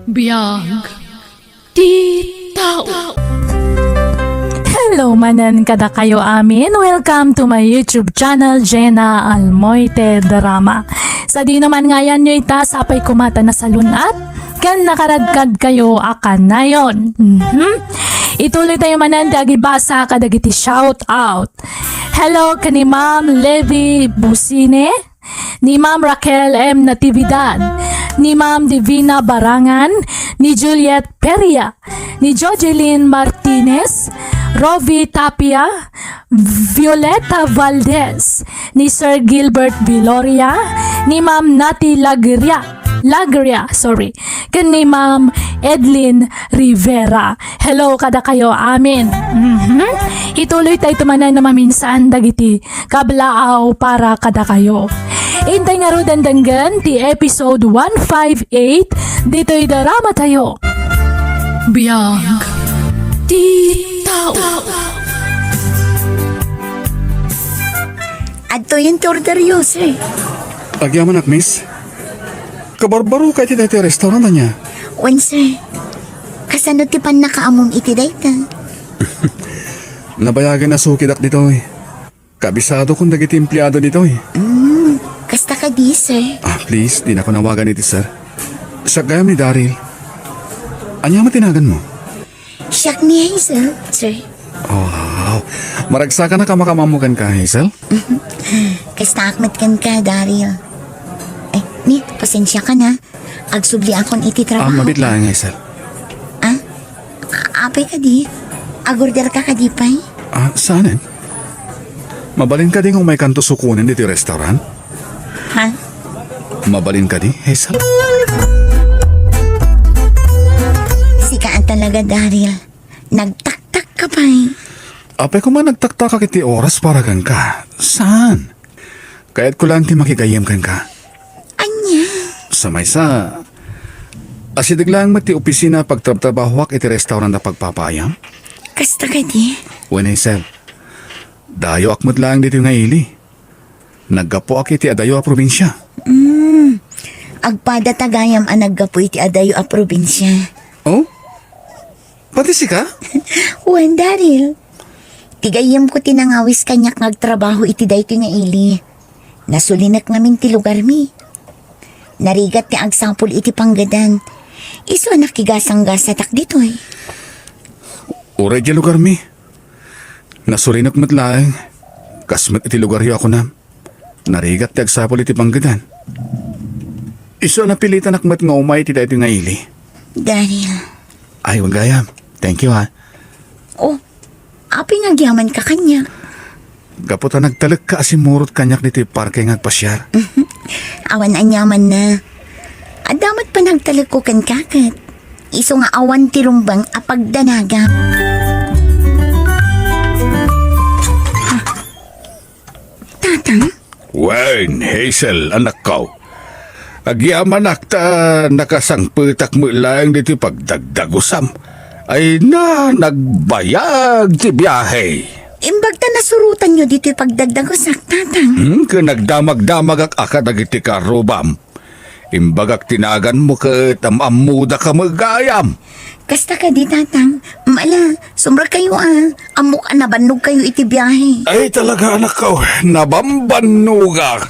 Biyag di tao. Hello manan kada kayo amin. Welcome to my YouTube channel, Jenna Almoite Drama. Sa di naman ngayon nyo sapay kumata na sa lunat, kan nakaradkad kayo akan na yon. Ituloy tayo manan dagi basa kadagiti shout out. Hello kani Ma'am Levi Busine, ni Ma'am Raquel M. Natividad, ni Ma'am Divina Barangan, ni Juliet Peria, ni Jojeline Martinez, Rovi Tapia, Violeta Valdez, ni Sir Gilbert Viloria, ni Ma'am Nati Lagria, kan ni Ma'am Edlin Rivera. Hello kada kayo amin. Ituloy tayo tumanan na maminsan dagiti kablaaw para kada kayo. Intay nga ro dandanggan ti episode 158 dito'y darama tayo. Biyag di tao. Adto yung tordaryos eh. Agyaman ak, miss. Kabarbaro kay ti dati restaurant na niya. Wense, kasano ti pan nakaamong iti dayta? Nabayagan na sukidak dito eh. Kabisado kong dagiti empleyado dito eh. Kasta ka di, sir. Please, di na ko nawagan iti sir. Siya gayam ni Daryl. Anya matinagan mo? Siyak ni Hazel, sir. Wow. Maragsa ka na kamakamamukan ka, Hazel? Kasta akmat kan ka, Daryl. Ay, ni, pasensya ka na. Agsubli akon iti trabaho. Mabit lang, Hazel. Apay ka di. Agorder ka kadipay. Saanin? Mabalin ka din kung may kanto sukunin dito yung restaurant? Ha? Mabalin ka di, Hazel? Sikaan talaga, Daryl. Nagtaktak ka pa eh. Apay ko man nagtakta ka kiti oras para kan ka. Saan? Kaya't ko lang ti makigayam kan ka. Anya? Sa may sa... Asidig lang mati opisina pagtrabahoak iti restaurant na pagpapayam? Kasta ka di. When Hazel, dayo akmat lang dito nga ili. Naggapo ak iti adayo a probinsya. Agpada tagayam ang naggapoy ti adayo a probinsya. Oh? Pati si ka? Juan Daryl. Tigayam ko tinangawis kanyak nagtrabaho iti dayto nga ili. Nasulinak namin ti lugar mi. Narigat ti agsampol iti panggadan. Iso nakigasang-gasatak dito eh. Uray di lugar mi. Nasulinak matlaeng. Kasmat iti lugar yo ako na. Narigat ti agsapol iti panggadan. Iso napilitan akmat nga umay iti dayto nga ili. Daryl. Ay, wag gayam. Thank you ha. Oh, api nga gyaman ka kanya. Gaputa nagtalag ka asimurot kanyak dito parke nga pasyar. Awan anyaman na. Adamat pa nagtalag ko kan kakat. Iso nga awan tirumbang apagdanaga. Tatang? Wen, Hazel, anak ko. Agyaman akta nakasangpetak mo lang dito pagdagdagusam. Ay na, nagbayag ti biyahe. Imbag ta nasurutan nyo dito pagdagdag ko sa tatang. Nagdamag-damag ak akadagiti karubam. Imbagak tinagan mo ka tamamuda ka magayam. Kasta ka di tatang. Mala, sumra kayo Amok nabanog kayo iti biyahe. Ay talaga anak ko, nabambanugak.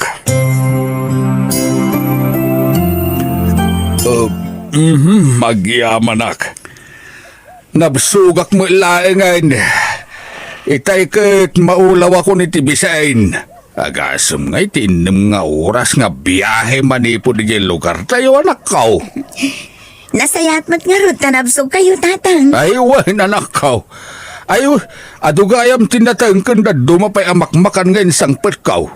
Magyaman ak. Nabsugak mo ilaengan. Itay kat maulaw ako ni Tibisain. Agasam nga itinom nga oras nga biyahe manipo di lugar tayo anak ko. Nasayat mat nga rod na nabsog kayo tatang. Ay wan anak ko. Ay adugayam tinatangkan na dumapay amakmakan ngayon sang petkaw.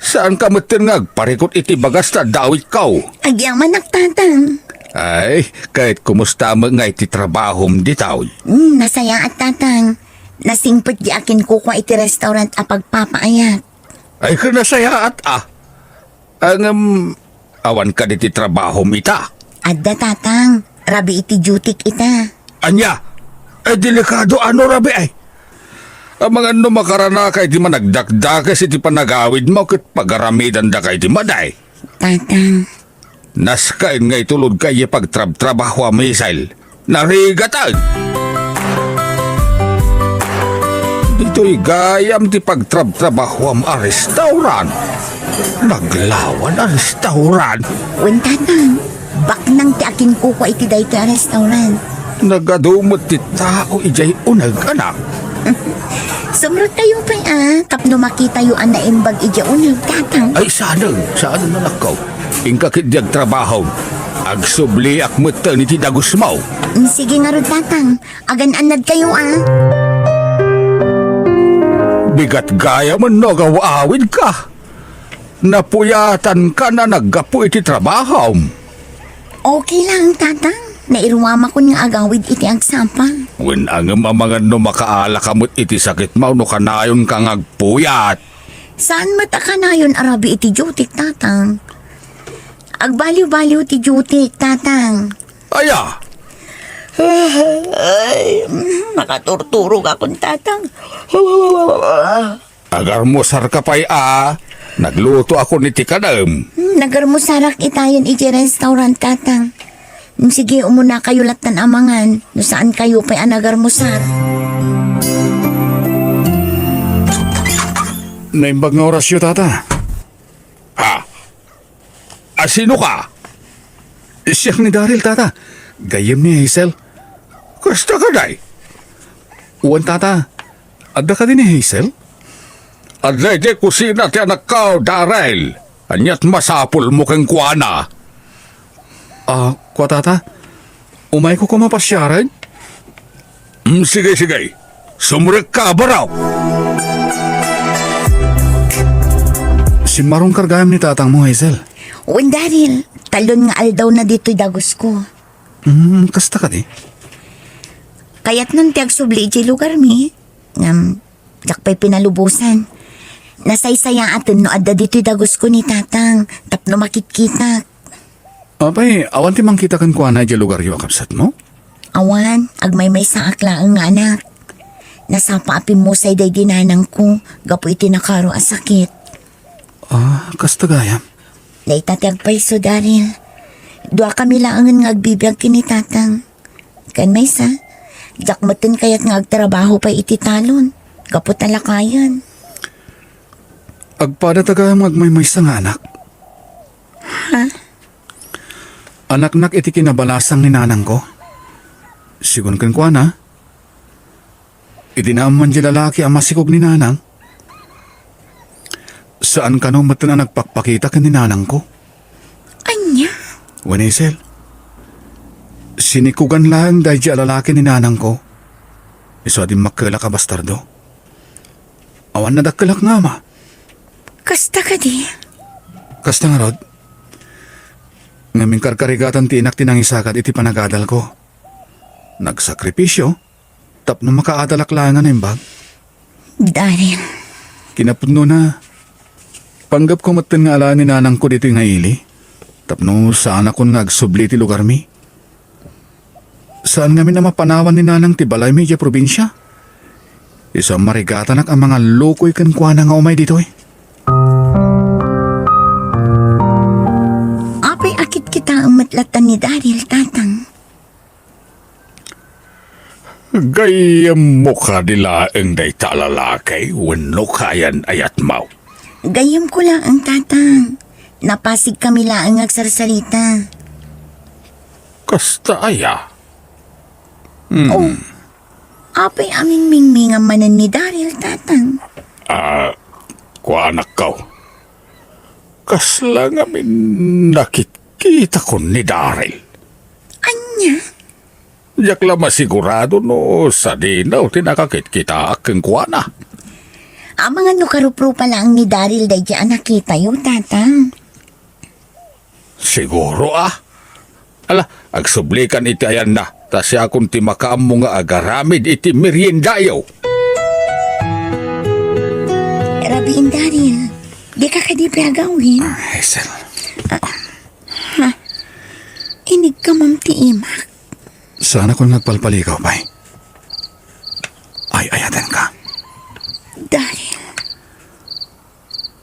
Saan ka matin nga parikot iti bagas na dawit kaw? Agyaman tatang. Ay, kahit kumusta mo nga iti trabahom ditaw. Nasaya at tatang. Nasingpit di akin kukwa iti restaurant a pagpapaayat. Ay, kanasaya at awan ka diti trabahom ita. Adda tatang, rabi iti dutik ita. Anya, ay delikado ano rabi ay. Ang mga ano makarana kay di managdakdakas iti panagawid mo kit pagaramidan da kay di maday. Tatang, Naskain nga itulod kay pagtrab-trabaho ang misail. Narigatan! Dito'y gayam ti pagtrab-trabaho ang restaurant. Naglawan ang restaurant. Wen tatang, baknang ti akin kuko iti dayto a restaurant. Nagadumot ti tao ijay unag anak. Sumrot tayo pa tapno makita yu ang naimbag iti unag tatang. Ay saan na nakaw. Ingkakit trabaho. Agsubli akmutan iti dagus mo. Sige nga rod tatang, agan-anad kayo Bigat gaya man nagawawid ka. Napuyatan ka na naggapu iti trabaho. Okay lang tatang, nairumama ko nga agawid iti agsapa. When ang mga no makaala kamot iti sakit mo no kanayon kang agpuyat. Saan mataka na yun arabi iti jutik tatang? Agbaliw-baliw ti jutik tatang. Aya, Ay, nakaturturog akong tatang. agar mo sar ka pa'y nagluto ako ni tikadam. Nagarmusarak itayon iti restaurant tatang. Sige, umuna kayo latan amangan. No saan kayo pa'y nagarmusar? Naimbag nga orasyo, tata. Ha? Sino ka? Siyak ni Daryl, tata. Gayam ni Hazel. Kasta ka day? Uwan, tata. Adda ka din ni Hazel? Aday de kusina ti anak ka, Daryl. Anyat masapul mo kang kuana. Kwa tata. Umay ko kumapasyaran? Sige. Sumrek ka baraw. Si Marong kargayam ni tatang mo, Hazel. Uwan Daryl, talon nga aldaw na dito'y dagos ko. Kasta ka di? Kaya't nang tiag subli iti lugar mi, jakpay pinalubusan. Nasaysaya atin no adda dito'y dagos ko ni tatang, tapno makikita. Apay, awan ti mang kita kan kuha na di lugar yu akapsat mo? Awan, agmay sa akla ang anak. Nasapa apin mo say day dinanang ko, gapo iti nakaro a sakit. Kasta gayam. Naitatag pa iso, Daryl. Dua kami laangan nga agbibiyag kini tatang. Kan may sa, jakmatin kaya't nga agtrabaho pa iti talon. Gapo talakayan. Agpada tagayam agmay sa nga anak. Ha? Anak-nak iti kinabalasang ni nanang ko. Sigun kan kuha na. Iti naaman di lalaki ang masikog ni nanang. Saan ka nung matan na nagpakpakita ka ni nanang ko? Anya? Hazel, sinikugan lang dahil di lalaki ni nanang ko. Iso din magkala ka bastardo. Awan na dakkalak nga ma. Kasta ka di? Kasta nga rod. Ngaming karkarigatan ti inak tinangisakat iti panagadal ko. Nagsakripisyo, tapno makaadalak lang nga imbag. Daryl, Kinapudno na. Panggap ko matan nga ala ni nanang ko dito yung naili. Tapno saan ako nagsubli ti lugar mi. Saan nga na mapanawan ni nanang ti balay mi di probinsya. Isang marigatanak ang mga lokoy kan kuha na nga umay dito eh. apay akit kita ang matlatan ni Daryl, tatang. Gayam mo ka nila ang day talalakay, wano kayan ayat mau. Gayam ko lang ang tatang. Napasig kami lang ang agsarsalita. Kasta aya. Oh, apay aming mingming ang manan ni Daryl, tatang. Kuanak ka. Kasla nga min nakikita ko ni Daryl. Anya? Yak la masigurado no sa dinaw tinakakit kita akeng kuana. Ang mga nukarupro pa lang ni Daryl day dyan nakita yung tatang. Siguro Ala, agsublikan iti ayan na. Tasya akong ti makaam mo nga agaramid iti meriendayo. Rabiin, Daryl. Di ka kadipi agawin. Hazel. Inig ka, Ma'am Tiimak. Sana kung nagpalpalikaw pa ay ayatan ka. Daryl.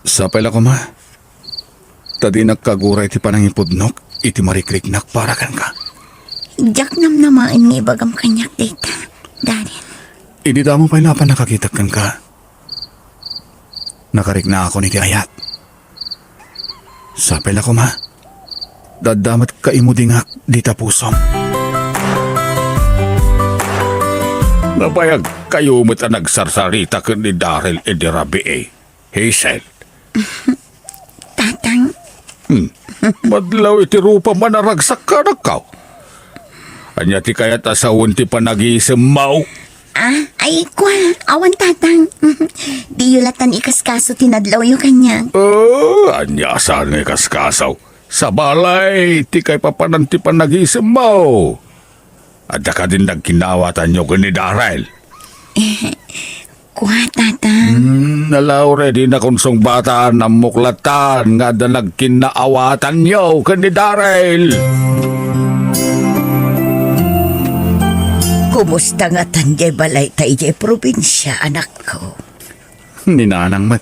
Sapay lang ko ma. Tadi nagkaguray ti panangipudnok. iti marikriknak para kan ka. Jak namnamaan nga ibagam kanyak data, Daryl. Idi damo pa'y lapan nakakita kan ka. Nakarik na ako ni ti ayat. Sapel ako ma. Dadamat ka imudingak di tapusom. Nabayag kayo mo't ang nagsarsarita ka ni Daryl Edirabi Hazel. Tatang, Madlaw iti rupa manaragsak ka na ka. Anya ti kaya't asawon ti panag-iisang mau. ay kwa, awan tatang. Di yulatan ikaskaso tinadlaw yung kanya. Anya saan nga kaskasaw. Sa balay, ti kay papanan ti panag-iisang mau. At ka din nagkinawatan nyo ka ni Daryl. Kwa, tatang. Nalaw ready na konsong bata ng muklatan nga da nagkinaawatan nyo ka ni Daryl. Kumusta nga tanjay balay tayo probinsya, anak ko? Ninanang mat.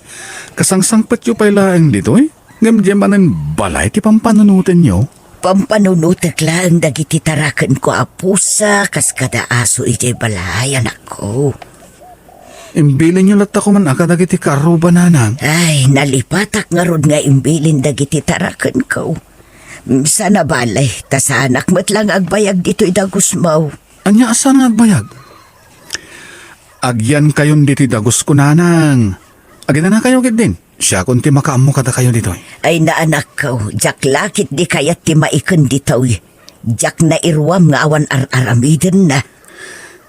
Kasangsangpat yu pa'y laang dito eh. Ngamdiyamanan balay ti pampanunutin nyo. Pampanunutak lang dagiti tarakan ko apusa kas kada aso ijay balay, anak ko. Imbilin nyo latta ko man akadag iti karo ba nanang? Ay, nalipatak nga rod nga imbilin dagiti tarakan ko. Sana balay, tasanak mat lang agbayag dito'y dagos mo. Anya asan nga agbayag? Agyan kayon diti dagos ko nanang. Agyan na kayo gid din. Siya kung ti makaammo kada kayo dito. Ay na anak ko, jak lakit di kayat ti maikan dito. Jak na irwam nga awan ar-aramiden na.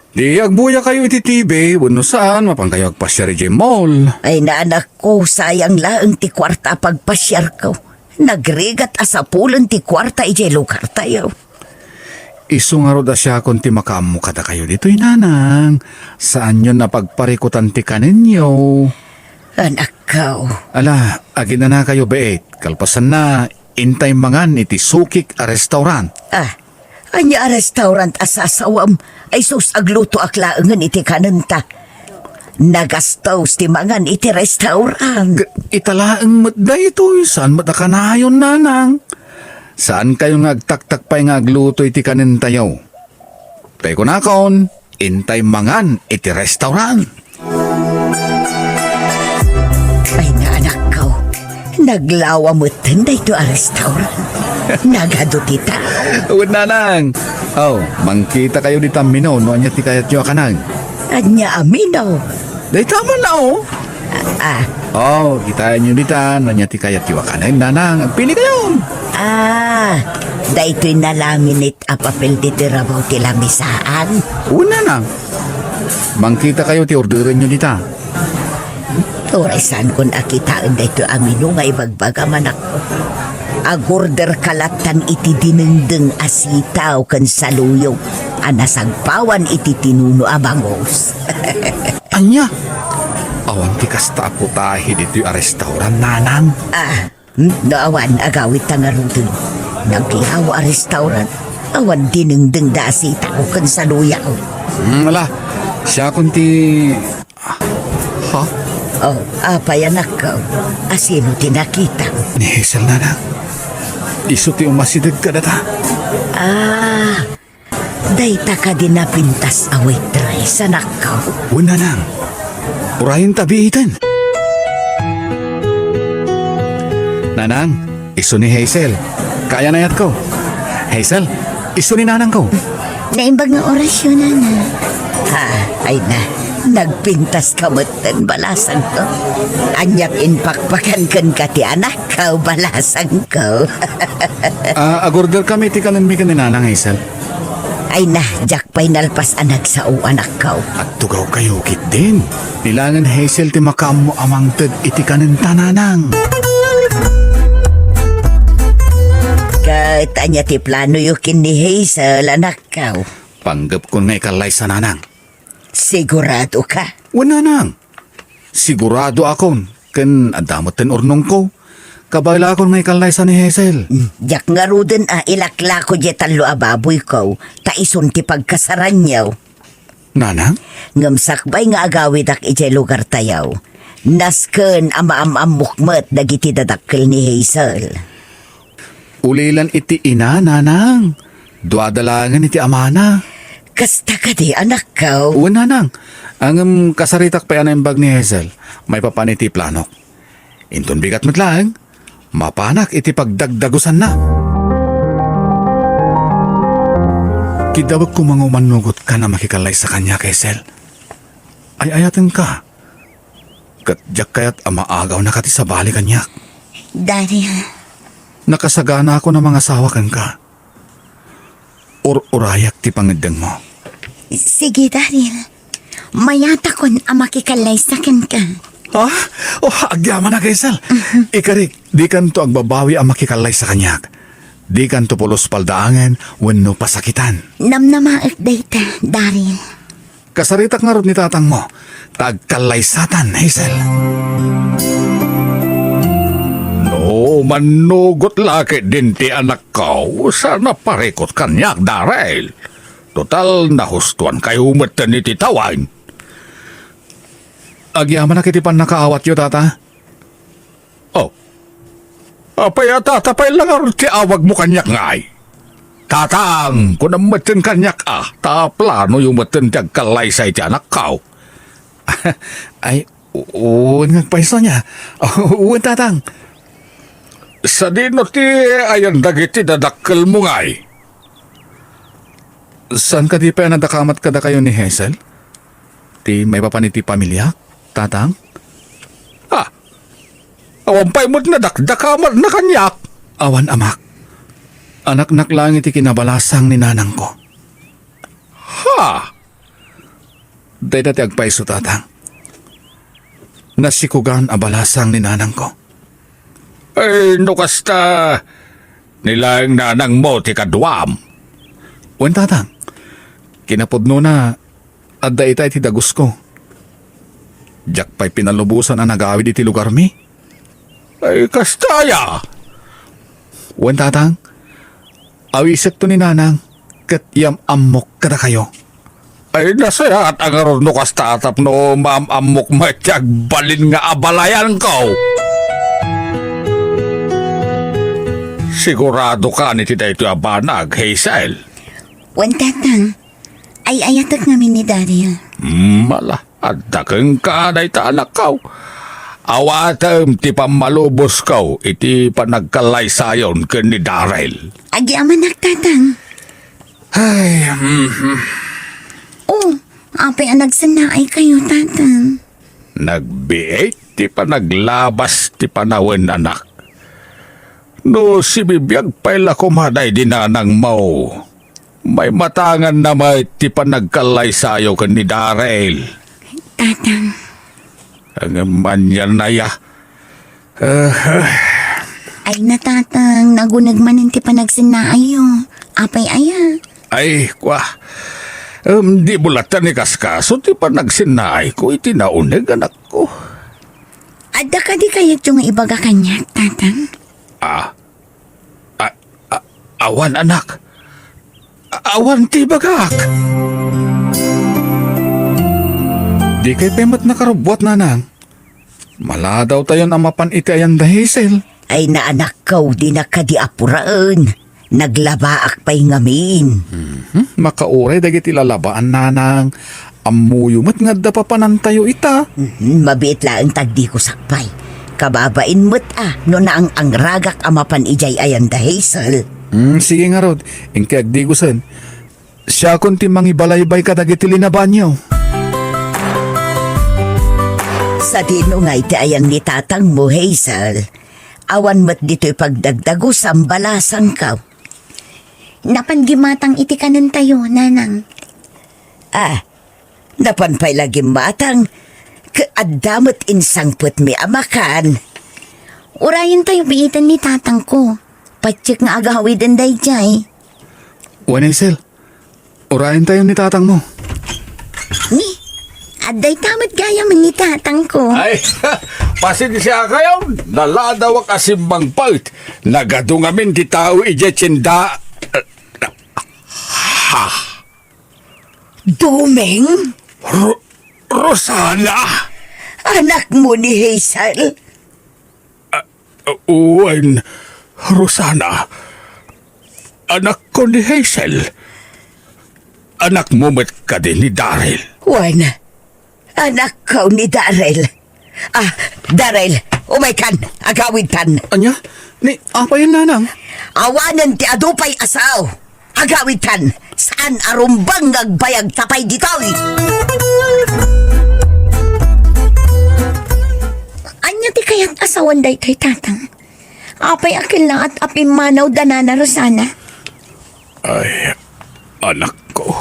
Di agbuya kayo iti TV, wano saan, mapang kayo agpasya ri mall. Ay na anak ko, sayang laang ti kwarta pagpasyar ko. Nagrigat asapulan ti kwarta ijay lugar tayo. Isu nga roda siya kung ti makaammo kada kayo dito, nanang. Saan yun napagparikutan ti kaninyo? Anak ko. Ala, agin na kayo beet. Kalpasan na, intay mangan iti sukik a restaurant. Anya a restaurant asasawam ay sus agluto aklaangan iti kananta. Nagastos ti mangan iti restaurant. Italaang matda ito, saan matakanayon nanang? Saan kayo ngagtaktak pa'y ngagluto iti kanintayaw? Tayo ko nakon, intay mangan iti restaurant. Ay na anak ko, naglawa mo tanda ito a restaurant. Nagado tita. Uwad nanang. Oh, mangkita kayo di tamino, no anya ti kayat nyo kanang. Anya amino. Day tama na oh. Oh, kita nyo dita, no anya ti kayat nyo kanang nanang. Pili kayo. Dayto'y nalaminit a papel di tirabaw ti lamisaan. Una na. Mangkita kayo ti orderan nyo dita. Turaysan kon akitaan dayto'y amino nga ibagbaga manak ko. Agorder kalatan iti dinengdeng asitaw kan saluyong. Anasagpawan iti tinuno abangos. Anya? Awan ti kasta ako tahi dito a restaurant nanang. Naawan agawit tangarudun. Naglawa a restaurant. Awan dinengdeng da asitaw kan saluyaw. Wala. Siya kunti... Ha? Oh, apay anak ko. Asino tinakita? Ni Hazel nanang. Isu ti umasidag ka data. Dayta ka din napintas away tres anak ko. Una nang. Urahin tabiitan. Nanang, isu ni Hazel. Kaya na yat ko. Hazel, isu ni nanang ko. Naimbag ng orasyon na. Ay na. Nagpintas kamutan balasan ko. Anyak inpakpakan kan ka ti anak ko balasan ko. Agorder kami ti kananmi ka ni nanang Hazel. Ay na, jak pa'y nalpas anak sa o anak ko. At tugaw kayo kit din. Nilangan Hazel ti makamo amang ted iti kanin tananang. Katanya ti plano yukin ni Hazel anak ko. Panggap ko nga ikalay sa nanang. Sigurado ka? Wala nang. Sigurado akon. Ken adamot ten urnong ko. Kabala akon nga ikalay sa ni Hazel. Jak nga ruden ilakla ko jetan lo ababoy ko. Taison ti pagkasaran niyaw. Nanang? Ngamsakbay nga agawid ak ijay lugar tayaw. Nasken ama-am-am mukmet dagiti dadakkel ni Hazel. Ulilan iti ina, nanang. Duadalangan iti amana. Kasta ka di anak ka. Uwan, nanang. Ang kasaritak pa yan ang bag ni Hazel. May papan iti planok. Inton bigat matlaang. Mapanak iti pagdagdagusan na. Kidawag ko mga umanugot ka na makikalay sa kanya, Hazel. Ay ayatan ka. Katjak kaya't amaagaw na kati sa bali kanya. Daryl, Nakasagana ako ng mga sawakan ka. Urayak ti pangedeng mo. sige Daryl. Mayata kon makikalay sa ka. Ha? Agyaman na, Hazel. Ikarik, di kan to agbabawi ang makikalay sa kanya. Di kan to pulos paldaangan wenno pasakitan. Namnamaak dayta, Daryl. Kasaritak nga rin ni tatang mo. Tagkalaysatan, Hazel. No, manugot laki din ti anak ko. Sana parikot kanyak, Daryl. Total, nahustuan kayo umatan iti tawan. Agyaman na kitipan nakaawat yo, tata. Oh. Apay tatapay lang ang ti awag mo kanyak ngay. Tatang, kung namatan kanyak ta plano yung matan tiyag kalaysay ti anak ko. Ay, uwan nga paiso niya. Uwan, tatang. Sa dino ti ayan dagiti dadakkel mo ngay. Saan ka di pa nadakamat kada kayo ni Hazel? Ti may papaniti pamilya, tatang? Awampay mo't nadakdakamat na kanyak. Awan, amak. Anak-nak lang iti kinabalasang ni nanang ko. Ha? Day dati agpaiso, tatang. Nasikugan abalasang ni nanang ko. Ay, no kasta nilang nanang mo ti kadwam. Uwan, tatang. Kinapudno na adda itay ti dagus ko. Diyak pa'y pinalubusan ang nagawid iti lugar mi. Ay, kastaya. Uwan, tatang. Awisat to ni nanang. Kat yam amok kada kayo. Ay, nasaya at ang aron no kasta atap no maamamok matyag balin nga abalayan ko. Sigurado ka ni ti dayto abanag, Hazel. Wan tatang, ay ayatak namin ni Daryl. Mala, at dakeng ka na ita anak ko. Awatem ti pamalubos ko, iti panagkalaysayon ken ni Daryl. Agyaman tatang. Ay, Oh, apay ang nagsanaay kayo, tatang. nagbiit ti panaglabas ti panawen anak. No si bibiyag paila kumaday dinanang mo. May matangan na may ti panagkalaysayo ken ni Daryl. Tatang, Ang manyan na ya. ay natatang, nagunagmanin ti panagsanaayo. Apay aya. Ay, kwa. Di bulatan ni Kaskaso, ti pa nagsinay ko, itinaunag anak ko. Adda ka di kayat yung ibaga kanya, tatang. Awan anak. Awan ti bagak. Di kay pemot nakarubot, nanang. Mala daw tayo na mapan iti ayan da Hazel. Ay naanak ka, di na ka di apuraan. Naglabaak pa'y ngamin. Makauray dagiti lalabaan, nanang. Amuyumat nga da pa panantayo ita. Mabiit lang tagdi ko sakpay. Kababain mo't no na ang angragak amapan ijay ayan da Hazel. Sige nga rod, ingkag di gusan. Siya kunti mangibalaybay ka dagiti linabanyo. Sa dinungay ti ayan ni tatang mo, Hazel. Awan mo't dito'y pagdagdago sambalasang ka. Napangimatang iti kanan tayo, nanang. Napanpay lagi matang. Kaadamot insangput mi amakan. Urayan tayo biitan ni tatang ko. Patsik nga agawid ang dayjay. Wan Hazel, urayan tayo ni tatang mo. Ni, aday tamat gaya man ni tatang ko. Ay, pasensya kayo. Naladaw kasimbang palt. Nagadungamin ti tao ijatsinda. Dumeng? Rosana! Anak mo ni Hazel? Uwan, Rosana, anak ko ni Hazel. Anak mo met ka din ni Daryl. Juan, anak ko ni Daryl. Daryl, umaikan, agawid tan. Anya? Ni, apa yun, nanang? Awanan ti adupay asaw. Agawid tan, saan arumbang nagbayag tapay ditoy? Anya ti kayat asawan day kay tatang. Apay akin lang at apimanaw danana Rosana. Ay, anak ko.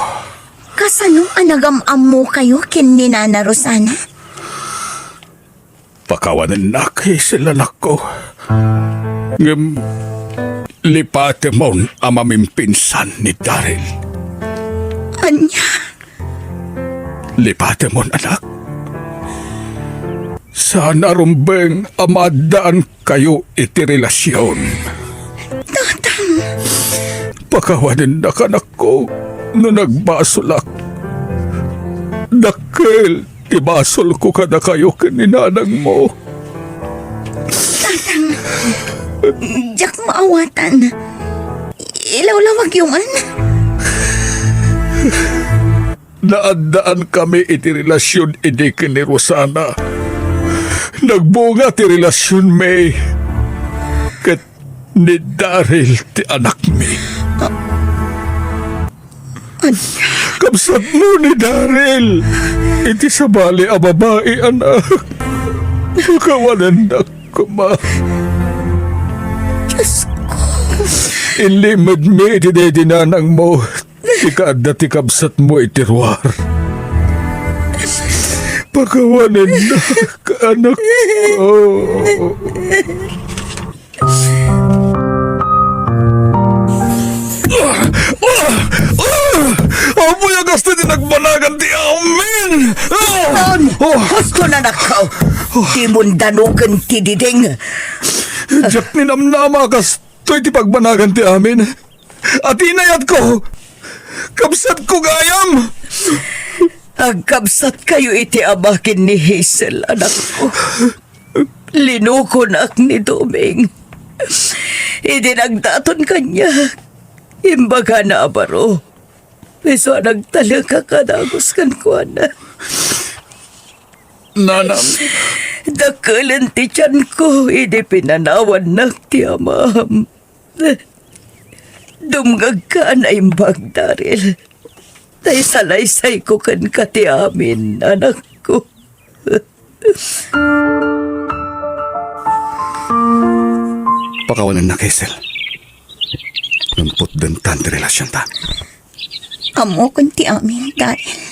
Kasanong anagam-am mo kayo kin ni Nana Rosana? Pakawanan na kay sila anak ko. Ngam, lipate mo ang mamimpinssan ni Daryl. Anya, Lipate mo anak. Sana rumbeng amadaan kayo iti relasyon. tatang, Pakawanin na kanak ko no nagbasolak. Dakil, ibasol ko kada kayo kininanang mo. jak maawatan. Ilaw-lawag yung Naandaan kami iti relasyon iti ni Rosana. Nagbunga ti relasyon may kat ni Daryl ti anak mi. Kapsat mo ni Daryl. Iti sabali a babae anak. Kawanan na kuma. Diyos ko. Ilimad mi iti dinanang mo. Ikaadda ti kapsat mo iti ruwar. Pagawanan na ka anak ko. Apo yung gusto din nagbanagan ti amin! Gusto na nakaw. Di mundanugan ti diding. Diyak ni namnama kastoy ti pagbanagan ti amin. At inayat ko, kapsat ko gayam! Agkabsat kayo iti abakin ni Hazel, anak ko. Linukonak ni Doming. Idinagdaton kanya. Imbaga na abaro. Peso nagtalaga ka nagos kan ko na. Nanam, Dakalan ti tiyan ko. Idi pinanawan na ti amam. Dumgag ka na imbag, Daryl. Tay salaysay ko kan kati amin, anak ko. Pakawanan na, Hazel. Lumpot din tan ti relasyon ta. Amo kun ti amin, Daryl.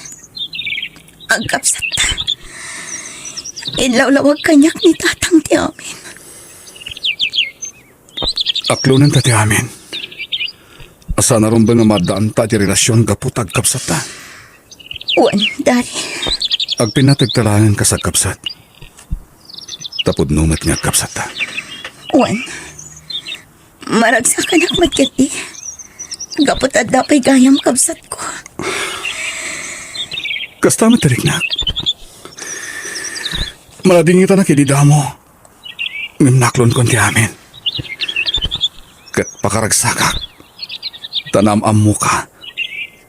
Agkapsat ta. Inlawlawag kanyak ni tatang ti amin. Aklunan ta ti amin. Asa na rin ba nga madaan ta ti relasyon kaputag kapsat ta? Uwan, Daryl. Ag pinatagtalangan ka sa kapsat. Tapod numat nga kapsat ta. Uwan. Maragsa ka nak magkati. Gapot at dapay gayam kabsat ko. Kasta matarik na. Malading ita na kinida mo. Ngam naklon kon ti amin. Kat pakaragsakak. Tanam ang muka.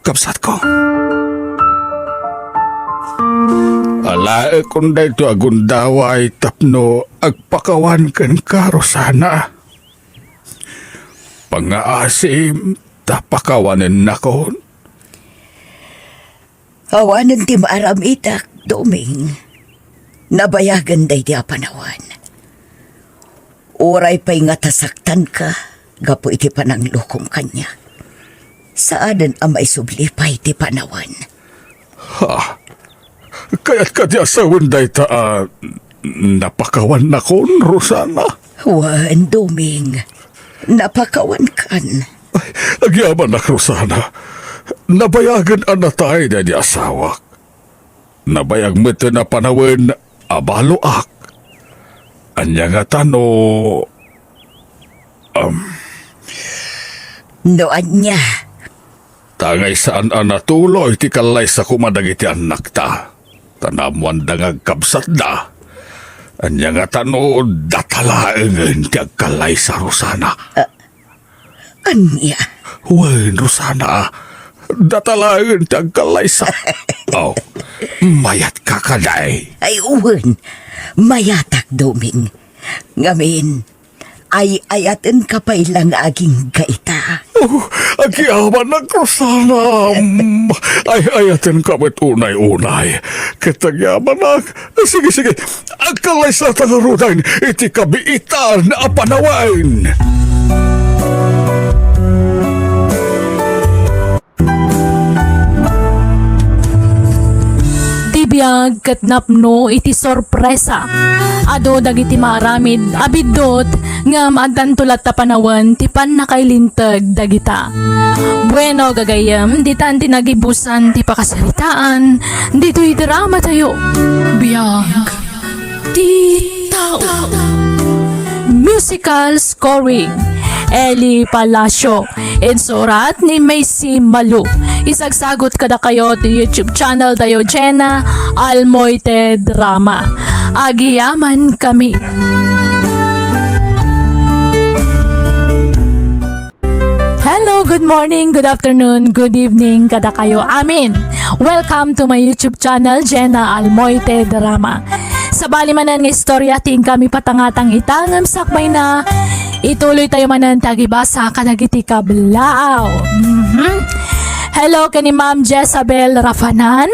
Kapsat ko. alae kung da ito agundawa ay tapno agpakawan kan karo sana. Pangaasim tapakawanan na ko. Awanan ti maaram itak, Doming. Nabayagan day di apanawan. Oray pa'y nga tasaktan ka, gapo iti panang lukong kanya. Saanan amay sublipay ti panawan. Kaya't kadya sa winday ta napakawan na kon, Rosana. Wan, Doming. Napakawan kan. Agyaman na, Rosana. Nabayagan ang natay na di asawak. Nabayag mo ito na panawin abaloak. Anya nga tano... Noan niya. Tangay saan ang natuloy ti kalay sa kumadag iti anak ta. Tanamuan dangag kabsat da. Anya nga tano datalaeng ti agkalay sa Rosana. Anya? Wen, Rosana, datalayan ti agkalaysa. Oh, mayat ka kaday. Ay uwan, mayatak doming. Ngamin, ay ayatan ka pa ilang aging kaita. Oh, agyaman na Rosana. Ay ayatin kamit unay-unay. Kitagyaman na. Sige. Agkalaysa talarunan, iti kabiitan na apanawain. Biyag katnapno iti sorpresa. Ado dagiti maramid abidot nga maagtantulat ta panawan ti pan nakailintag dagita. Bueno gagayam ditan tinagibusan ti pakasaritaan dito'y drama tayo. Biyag ti tao. Musical scoring Eli Palacio. Insurat ni Macy Malu. Isagsagot kada kayo ti YouTube channel tayo Jenna Almoite Drama. Agiyaman kami. Hello, good morning, good afternoon, good evening kada kayo amin. Welcome to my YouTube channel Jenna Almoite Drama. Sa balimanan nga istorya ting kami patangatang itangam sakbay na ituloy tayo manan tagibasa kadagiti kablaaw. Hello kani Ma'am Jezabel Rafanan,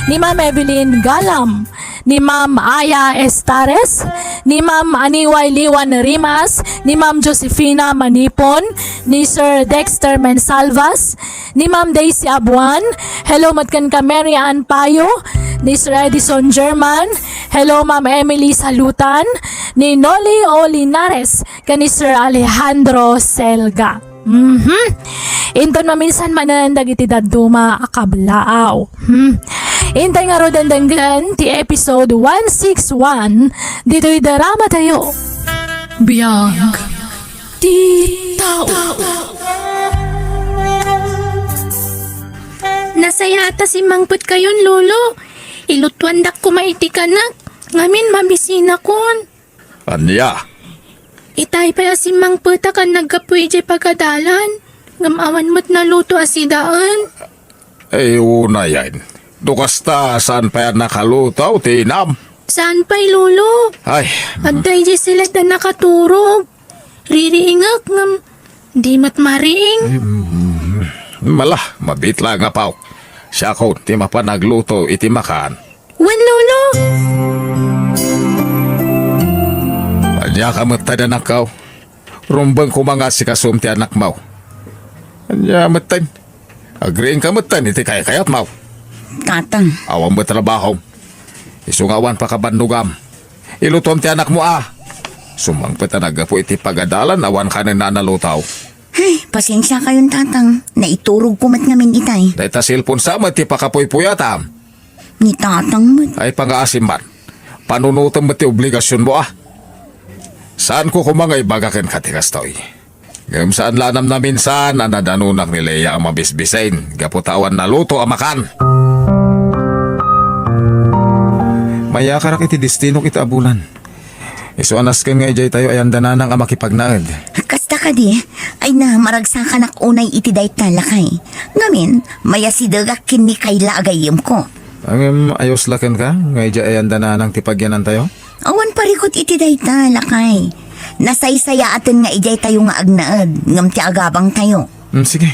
ni Ma'am Evelyn Galam, ni Ma'am Aya Estares, ni Ma'am Aniway Liwan Rimas, ni Ma'am Josefina Manipon, ni Sir Dexter Mensalvas, ni Ma'am Daisy Abuan, hello matkan ka Mary Ann Payo, ni Sir Edison German, hello Ma'am Emily Salutan, ni Noli Olinares, kani Sir Alejandro Selga. Inton maminsan manan dagiti daduma akablaaw. Intay nga ro dandanggan ti episode 161 dito'y drama tayo. Biyag ti tao. Nasayata si Mangput kayon, lolo. Ilutwan dak kumaiti kanak. Ngamin mabisina kon. Anya, Itay pa si Mangput kan nagkapuy jay pagkadalan. Ngamawan mo't naluto asidaan. ay una yan. Dukasta saan pa yan nakalutaw, tinam? Saan pa'y, lolo? Ay, Agday jay sila na nakaturog. Ririingak ngam. Di mat mariing. malah, mabit lang nga pao. Siya ko, ti mapanagluto, iti makan. Wan, lolo. Anya ka matay na nakaw. Rumbang kumanga si kasum ti anak mau. Anya matay. Agreeing ka matay, iti kaya-kayat mau. Tatang, Awang mo trabaho. Isungawan pa ka bandugam. Ilutom ti anak mo Sumang pa talaga po iti pagadalan, awan ka na nanalutaw. ay, pasensya kayong tatang. Naiturog ko mat ngamin itay. Dahil ta silpon sa ti pakapuy-puyatam. Ni tatang mo. Ay pang-aasim man. Panunutan mo ti obligasyon mo Saan ko kumangay bagakin katikastoy? Ngam saan lanam na minsan, anadanunak ni Leia ang mabisbisain. Gaputawan na luto ang makan. Maya karak iti destino kita abulan. Iso anas ken nga ijay tayo ay andananang ang makipagnaad. Kasta ka di, ay na maragsa ka nak unay iti day talakay. Ngamin, maya si dagak kini kay lagayim ko. Ang ayos laken ka, nga ijay ay andananang tipagyanan tayo? Awan parikot iti day talakay. Nasaysaya atin nga ijay tayo nga agnaad, ngam ti agabang tayo. Sige,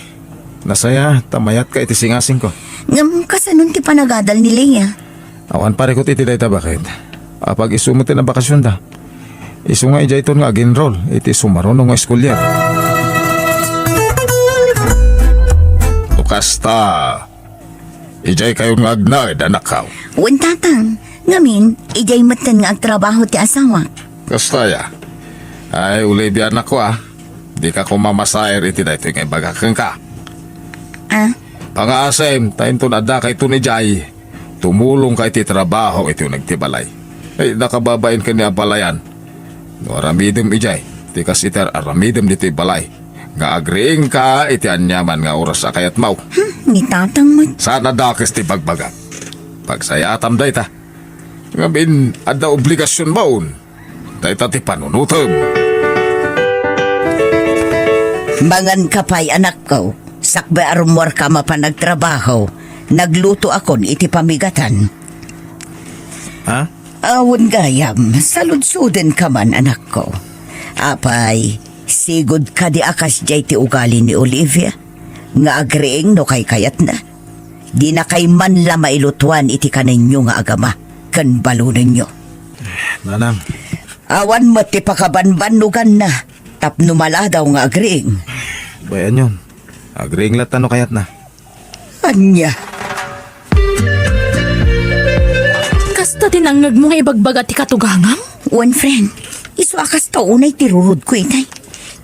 nasaya, tamayat ka iti singasing ko. Ngam kasanon ti panagadal ni Leia. Awan parikot iti day ta bakit? Apag isumuti na bakasyon ta. Isu nga ijay ton nga aginroll, iti sumarono nga eskulyar. Tukasta, ijay kayo nga agnaad anak ka. Wan tatang, ngamin, ijay matan nga agtrabaho ti asawa. Kastaya, ay uli di anak ko Di ka kumamasayer iti da ito nga bagakang ka. Pang-aasem, tayo ton ada kay ito ni Jay. Tumulong ka iti trabaho ito nagtibalay. Ay nakababain ka niya balayan. No aramidem ijay, ti kasiter aramidem dito balay. Nga agreeing ka iti anyaman nga oras sa kayat mau. Ni tatang mo. Sana dakes ti pagbagat. Pagsayatam day ta. Ngabin, ada obligasyon baon. Day ta ti panunutom. Mangan kapay anak ko, sakbe arumor ka mapanagtrabaho, nagluto akon iti pamigatan. Ha? Awon gayam, saludsuden ka man anak ko. Apay, sigod ka di akas jay ti ugali ni Olivia, nga agreeng no kay kayat na. Di na kay man la mailutuan iti kaninyo nga agama, kan balunan nyo. Nanang, Awan mo ti pakabanbanugan na, tapno maladaw nga agreeng. bayan yun. Agreeng latan no kayat na. Anya, Kasta tinangag mo nga ibagbaga ti katugangam? one friend, iso akas to unay tirurod ko itay.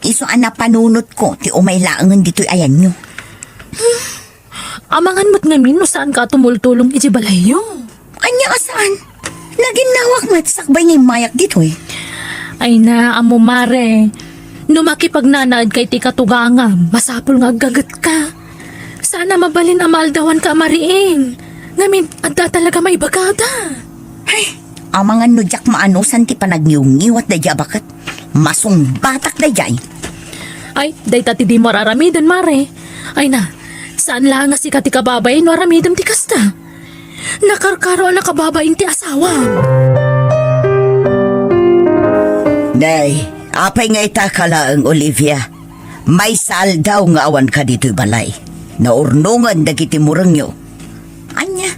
Iso ana panunot ko ti umay laangan dito'y ayan nyo. Amangan mo't ngamin no saan ka tumultulong iti balayo? Anya asaan? Naginawak matsakbay ngay mayak dito eh. Ay na, amo mare. No makipagnanaad kay ti katugangam, masapul nga gagat ka. Sana mabalin amaldawan ka mariing. Ngamin, adda talaga may bagada. Amangan no jak maanusan ti panagniw-ngiwat da jabakat. Masong batak da jay. Ay, day tati di mo araramidon, mare. Ay na, saan lang nga si kati kababay no aramidon ti kasta? Nakarkaro na kababayin ti asawa. Nay, apay nga itakala ang Olivia. May sal daw nga awan ka dito'y balay. Naurnungan dagiti murang nyo. Anya,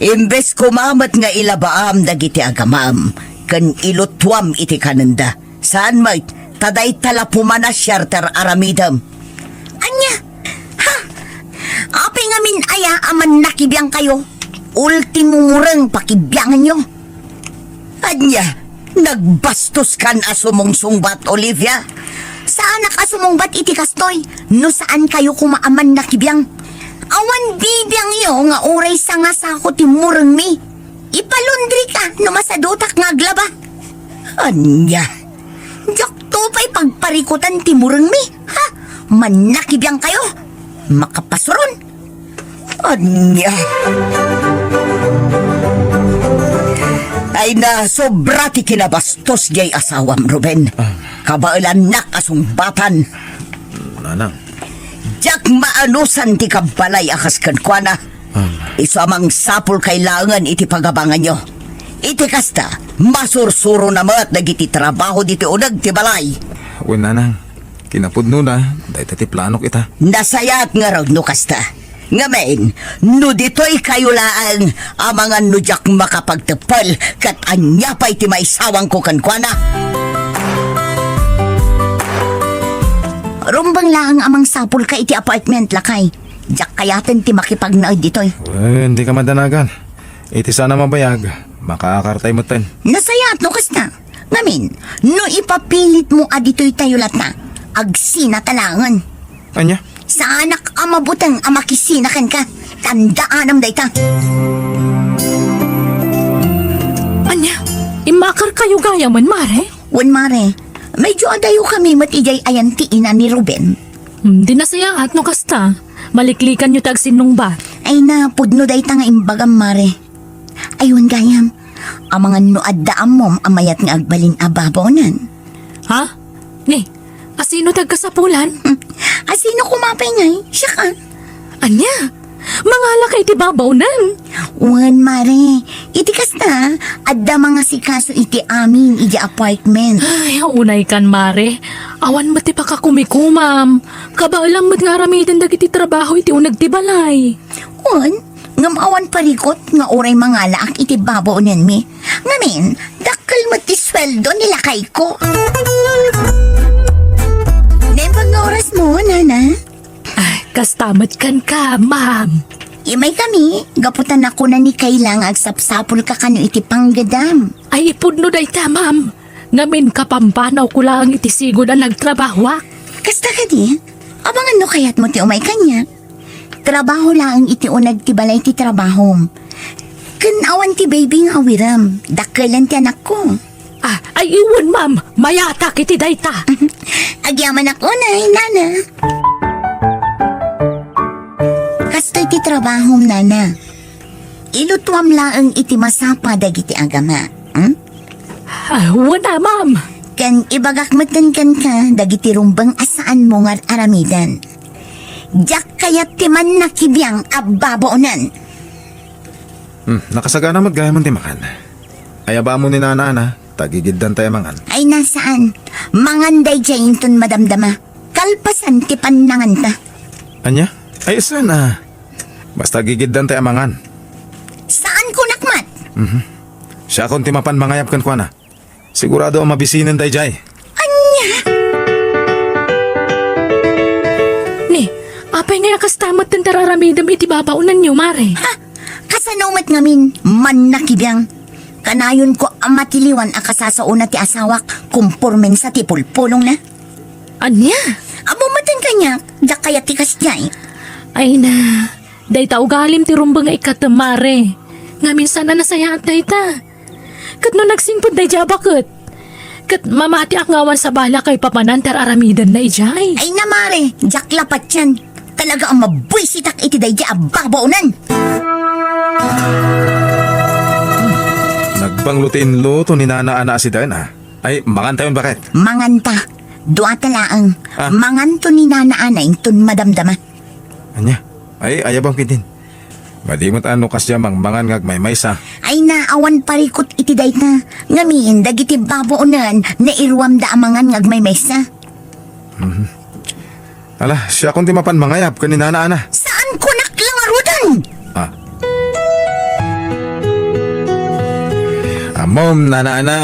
imbes kumamat nga ilabaam dagiti agamam, kan ilutwam iti kananda. Saan may taday tala pumana siyarter aramidam. Anya, ha? Apay nga min aya aman nakibiyang kayo. Ultimo murang pakibyangan nyo. Anya, nagbastos kan asumong sungbat, Olivia. Saan nakasumungbat iti kastoy? No saan kayo kumaaman nakibiyang? Awan bibiyang yo nga uray sa nga sako ti murang mi. Ipalundri ka no masadutak nga aglaba. Anya, jak tupay pagparikutan ti murang mi. Ha? Manakibiyang kayo? Makapasuron? Anya. Ay na sobra ti kinabastos jay asawam, Ruben. Kabailan nak asumbatan. Nanang, Jak maanusan ti kabalay akas kankwana. Iso amang sapul kailangan iti pagabangan nyo. Iti kasta, masursuro na mat nagiti trabaho diti unag ti balay. uy nanang, kinapudno na, day tati plano kita. Nasayat nga raw no kasta. Ngamen, no dito'y kayo laang amangan no jak makapagtepal kat anya pa'y ti may sawang ko kankwana. Rumbang laang amang sapul ka iti apartment lakay. Jak kayaten ti makipagnaod dito'y. Hindi ka madanagan. Iti sana mabayag, makakartay mo ten. Nasayat no kasta. Ngamin, no ipapilit mo adito'y tayo lat na. Agsina talangan. Anya? Sa anak amabutang amakisinakan ka. Tandaan am dayta. Anya, imakar kayo gaya man, mare? Wan mare, medyo adayo kami matijay ayan ti ina ni Ruben. Di na saya at no kasta. Maliklikan nyo tag sinong ba? Ay na, pudno dayta nga imbagam mare. Ayun gayam, amangan no addaam mom amayat nga agbalin ababonan. Ha? Ni, asino tag kasapulan? Asino kumapay ngay? Siya ka. Anya, mangala kay ti babaw nan. Wan mare, iti kasta, adda mga sikaso iti amin iti apartment. Ay, unay kan, mare. Awan mo ti pakakumikumam. Kabaalang mat nga ramidan dagiti trabaho iti unag ti balay. Wan, ngamawan parikot nga oray mga laak iti babonan mi. Ngamin, dakal mo ti sweldo nila kay ko. Nempag nga oras mo, nana. Ay, kastamat kan ka, ma'am. Imay kami, gaputan ako na ni kailang agsapsapol ka kano iti panggadam. Ay, ipudno day ta, ma'am. Ngamin kapampanaw ko lang iti sigod ang nagtrabaho. Kasta ka di, abangan no kayat mo ti umay kanya. Trabaho lang iti unag ti balay ti trabaho. Kanawan ti baby nga awiram, dakalan ti anak ko. Ah, ay iwan, ma'am. Mayata kiti day ta. Agyaman ako na, nana. Kastoy ti trabaho, nana. Ilutuam laang iti masapa dagiti agama. Ah, wala, ma'am. Kan ibagak matankan ka, dagiti rumbang asaan mo nga aramidan. Jak kayat timan na kibiyang abbaboonan. Nakasagana gaya man ti makan. Ayaba mo ni nana, tagigiddan tayo mangan. Ay nasaan? Manganday dyan ton madamdama. Kalpasan ti panangan ta. Anya? Ay sana. Basta gigiddan tayo mangan. Saan ko nakmat? Siya kung timapan mangayap kan kwa na. Sigurado ang mabisinan tayo jay. Anya? Ni, apay nga kastamot ng tararamidam iti babaunan niyo, Mare. Ha? Kasanomat ngamin, man nakibiyang. Kanayon ko amatiliwan ang kasasauna ti asawak kumpurmen sa tipulpulong na. Anya? Amo matan kanya, jak kaya ti kasjay. Ay na, day ta ugalim ti rumbang nga ikatamare. Nga minsan na nasayaan day ta. Kat no nagsingpod day jabakot. Kat mamati akngawan sa bala kay papanan tararamidan na ijay. Ay namare, jak lapat yan. Talaga ang mabwisitak iti day di ababaunan. Nagbanglutin luto ni nana ana si Dayan ha. Ay, mangan tayo bakit? Manganta, duata laang. Ah. Manganto ni nanaana inton madamdama. Anya? Ay, ayabang kitin. Madimot ano kasya mang mangan ngag may maysa. Ay naawan parikot iti day na. Ngamiin dagiti babaunan na irwam da amangan ngagmay mesa. Ala, siya kung timapan mangayap ka ni nana ana. Saan ko naklangarudan? Ah. Amom, nana ana.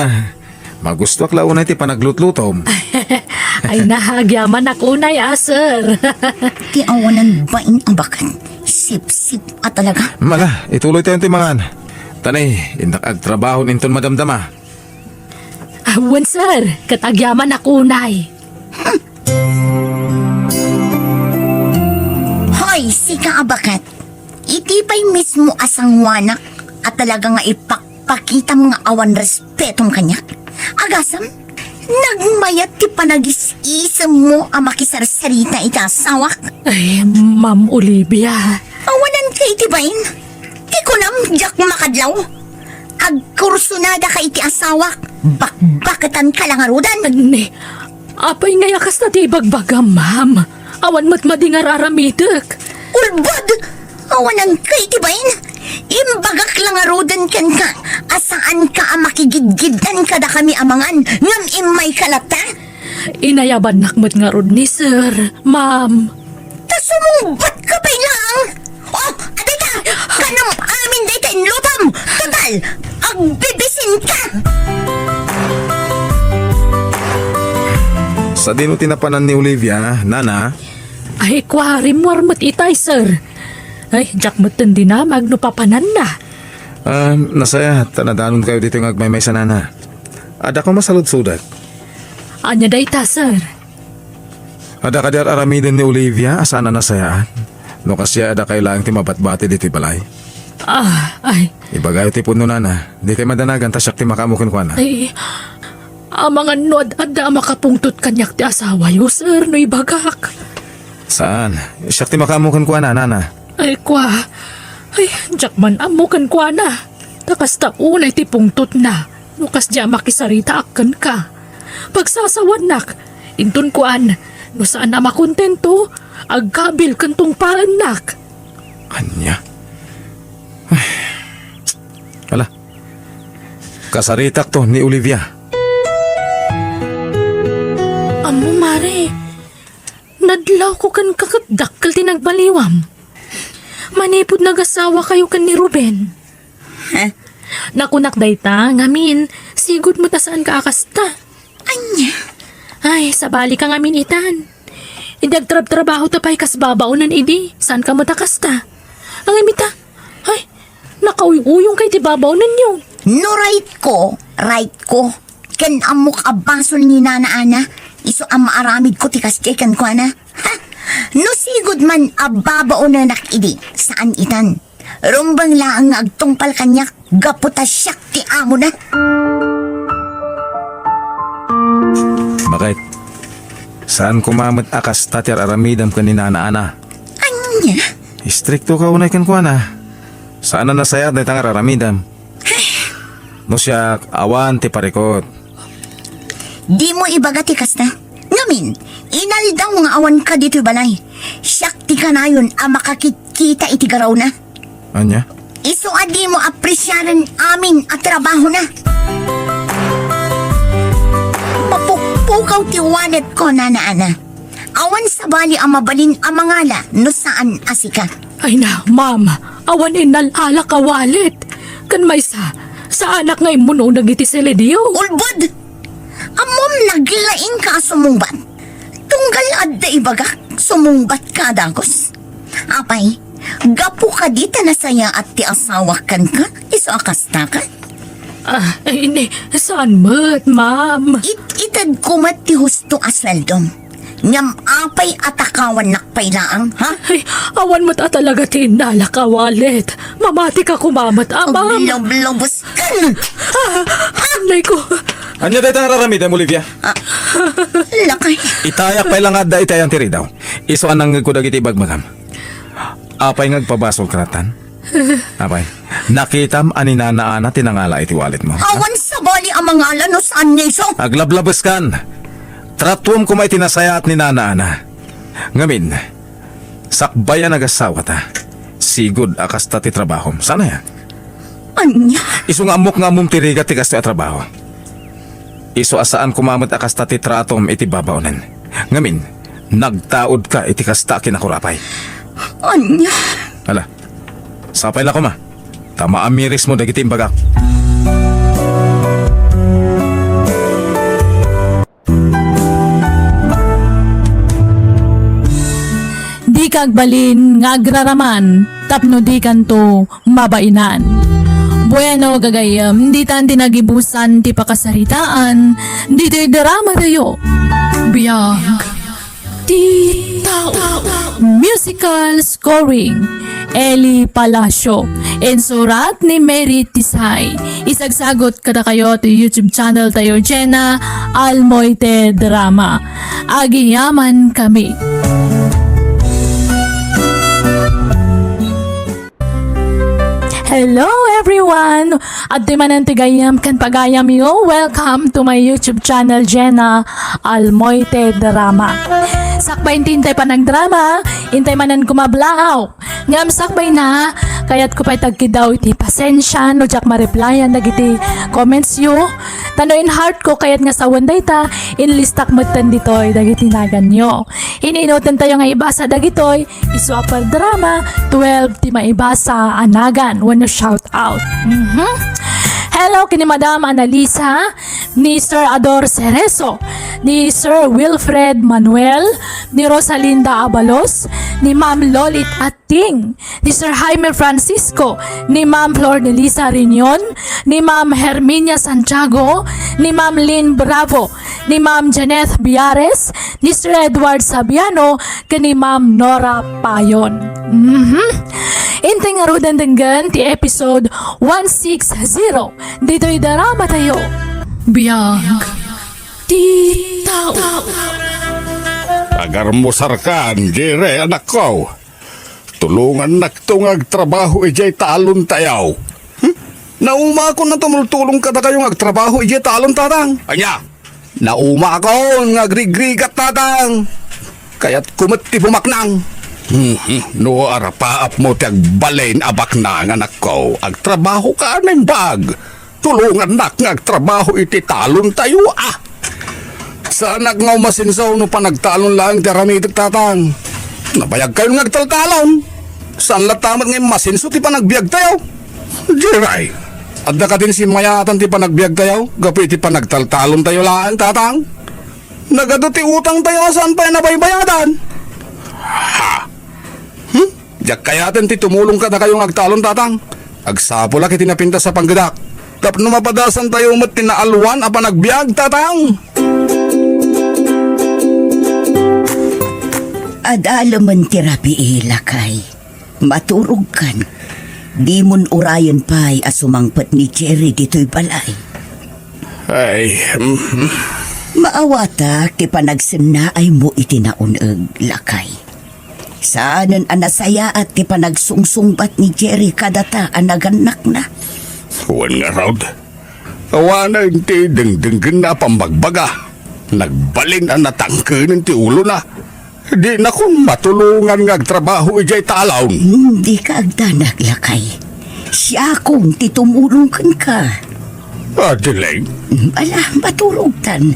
Magusto ak launay ti panaglutlutom. Ay nahagyaman ako na sir. Ti awanan bain ang bakan. Sip-sip at talaga. Mala, ituloy tayo ti mangan. Tanay, indak ag trabaho ninton madamdama. Awan sir, katagyaman ako nay. Hoy, sika abakat. Itipay mismo asang wanak at talaga nga ipakpakita mga awan respetong kanya. Agasam, nagmayat ti panagis-isam mo ang makisarsarita itasawak. Ay, Ma'am Olivia. Awanan ka itibain. Di ko nam, jak makadlaw. Agkursunada ka iti asawak. Bakbakatan ka lang arudan. Ani, apay nga yakas na ti bagbagam, ma'am. Awan mo't madingar aramitek. Ulbad! Awanan ka itibain. Imbagak lang arudan kan ka. Asaan ka ang makigidgidan ka da kami amangan. Ngam imay kalata. Inayaban nakmat nga rod ni sir, ma'am. Tasumumbat ka pa lang. Oh, aday ka! Kanam amin day ka inlutom. Total, agbibisin ka. Sa dino tinapanan ni Olivia, nana, Ay, kwarim warmat itay, sir. Ay, jak mo't din na, magnupapanan na. nasaya, tanadanon kayo dito ng agmay sa nana. Ada ko masalud-sudat. Anya day ta, sir. Ada ka der aramidin ni Olivia, asana nasayaan. No kasya ada kailangang timabat-bati dito balay. Ay, Ibagayo ti puno nana, di kay madanagan tasyak ti makamukin ko na. ay, mga nod at da makapungtot kanyak ti asawa yo, sir, no ibagak. Saan? Siyak ti makamukin ko na, nana. Ay, kwa. Ay, jak man amukan kwa na. Takas taunay ti pungtot na. Nukas diya makisarita akan ka. Pagsasawan nak, inton kuan, no saan na makontento, agkabil kantong paan nak. Anya? Ay. Ala. Kasaritak to ni Olivia. Amo, mare. Nadlaw ko kan kakadakkel tinagbaliwam. Manipod nagasawa kayo kan ni Ruben. Ha? Nakunak dayta, ngamin, sigod mo ta saan ka akasta. Anya? Ay, sabali ka ngamin itan. Idagtrab-trabaho tapay kas babaunan idi, saan ka mo takasta. Ang imita, ay, nakauy-uyong kay ti babaunan nyo. No right ko. Kan amok abasol ni Nana Ana. Iso ang maaramid ko tikas kan ko na. Ha? No sigod man ababao na nakidi. Saan itan? Rumbang laang nga agtungpal kanyak. Gaputa siyak ti amo na. Bakit? Saan kumamat akas tatyar aramidam ka ni Nana Ana? Anya? Istrikto ka unay kan kuana. Saan na nasayat na itangar aramidam? No siya awan ti parikot. Di mo ibagati kasta. Ngamin, inaldaw nga awan ka dito balay. Syakti ka na yun ang makakikita iti garaw na. Anya? Iso adi mo apresyaran amin at trabaho na. Mapukpukaw ti wallet ko na ana. Awan sa bali ang mabalin ang mangala no saan asika. Ay na, ma'am, awan inalala ka walit. Kan may sa anak ngay muno nagiti sila diyo. Ulbod! Amom naglaing ka sumungbat. Tunggal adda ibagak sumungbat ka dagos. Apay, gapu ka dita na saya at ti asawakan ka, iso akasta ka. Ay, ini, saan mo't, ma'am? Itad kumat ti husto asweldom. Ngam apay atakawan nakpailaang, ha? Ay, awan mo ta talaga tinala ka walit. Mamati ka kumamat, ma'am. Lob-lobos ka. Anay ko. Anya dahi ta raramid mo, Olivia? Lakay. Itayak pa lang adda itayang tiri daw. Iso anang kudag iti bagmagam. Apay ngagpabasol karatan. Apay, nakitam aninanaana tinangala iti wallet mo. Awan sa bali ang mga alano saan niya iso. Aglablabas kan. Tratuam ko may tinasaya at ninanaana. Ngamin, sakbayan nagasawa ta. Sigod akas ta ti trabaho. Sana yan? Anya? Iso nga amok nga mum tiriga ti kasto trabaho. Iso asaan kumamot akas ta ti tratom iti babaunan. Ngamin, nagtaod ka iti kasta kinakurapay. Anya? Ala, sapay la ko ma. Tama amiris mo dagiti imbagak. Di kagbalin nga agraraman, tapno di kanto mabainan. Bueno gagayam, di tan tinagibusan ti pakasaritaan, di to'y drama tayo. Biyag ti tao. Musical scoring, Eli Palacio. Insurat ni Mary Tisay. Isagsagot kada kayo to YouTube channel tayo, Jenna Almoite Drama. Agiyaman kami. Hello everyone! At di man ang tigayam kan pagayam yo, welcome to my YouTube channel, Jenna Almoite Drama. Sakbay tintay pa ng drama, intay manan kumablaaw. Ngam sakbay na, kayat ko pa'y tagkidaw iti pasensya, no jak ma-replyan dagiti comments yo. Tano in heart ko, kayat nga sawan dayta, inlistak matan ditoy dagiti nagan nyo. Iniinotan tayo nga ibasa dagitoy, iswapar drama, 12 ti maibasa anagan, wanna shout out. Hello kini Madam Analisa, ni Sir Ador Cerezo, ni Sir Wilfred Manuel, ni Rosalinda Abalos, ni Ma'am Lolit Ating, ni Sir Jaime Francisco, ni Ma'am Flor Nelisa Riñon, ni Ma'am Herminia Santiago, ni Ma'am Lynn Bravo, ni Ma'am Janeth Biares, ni Sir Edward Sabiano, kani Ma'am Nora Payon. Intay nga rudan denggan ti episode 160. Dito'y darama tayo. Biyag ti tao. Agar mo sarkan, Jere, anak ko. Tulungan naktong agtrabaho ijay talon tayaw. Nauma ako na tumultulong ka na kayong agtrabaho ijay talon tatang. Anya, nauma ako ngagrigrigat tatang. Kaya't kumati pumaknang. No arapaap mo tiyag balain abak na nga anak ko. Agtrabaho ka ng bag. Tulungan nak ngagtrabaho iti talon tayo ah. Sana nga masinsaw no pa nagtalon lang tiaramidag tatang. Nabayag kayo ngagtaltalon. Saan latamat ngayon masinso ti pa nagbiag tayo? Jiray, adda ka din si mayatan ti pa nagbiag tayo? Gapi ti pa nagtaltalon tayo laan tatang? Nagado ti utang tayo saan pa nabaybayadan? Ha? Diyak kayatin ti tumulong ka na kayong agtalon tatang. Agsapula kiti napinta sa panggadak. Tapno mapadasan tayo mat tinaalwan apa nagbiag tatang. Adalaman tirapi ilakay. Maturog kan. Di mon urayan pa'y asumangpat ni Jerry dito'y balay. Ay, Maawata ti panagsimna ay mo itinaunag lakay. Saanan anasaya at ti panagsungsungbat ni Jerry kadata anaganak na. huwan nga raw. Awana ti dengdenggen na pambagbaga. Nagbalin ang natangkanin ti ulo na. Di na kung matulungan nga trabaho ijay talaw. Hindi ka agdanag, Lakay. Siya akong titumulong ka. Adiling, Ala, matulog tan.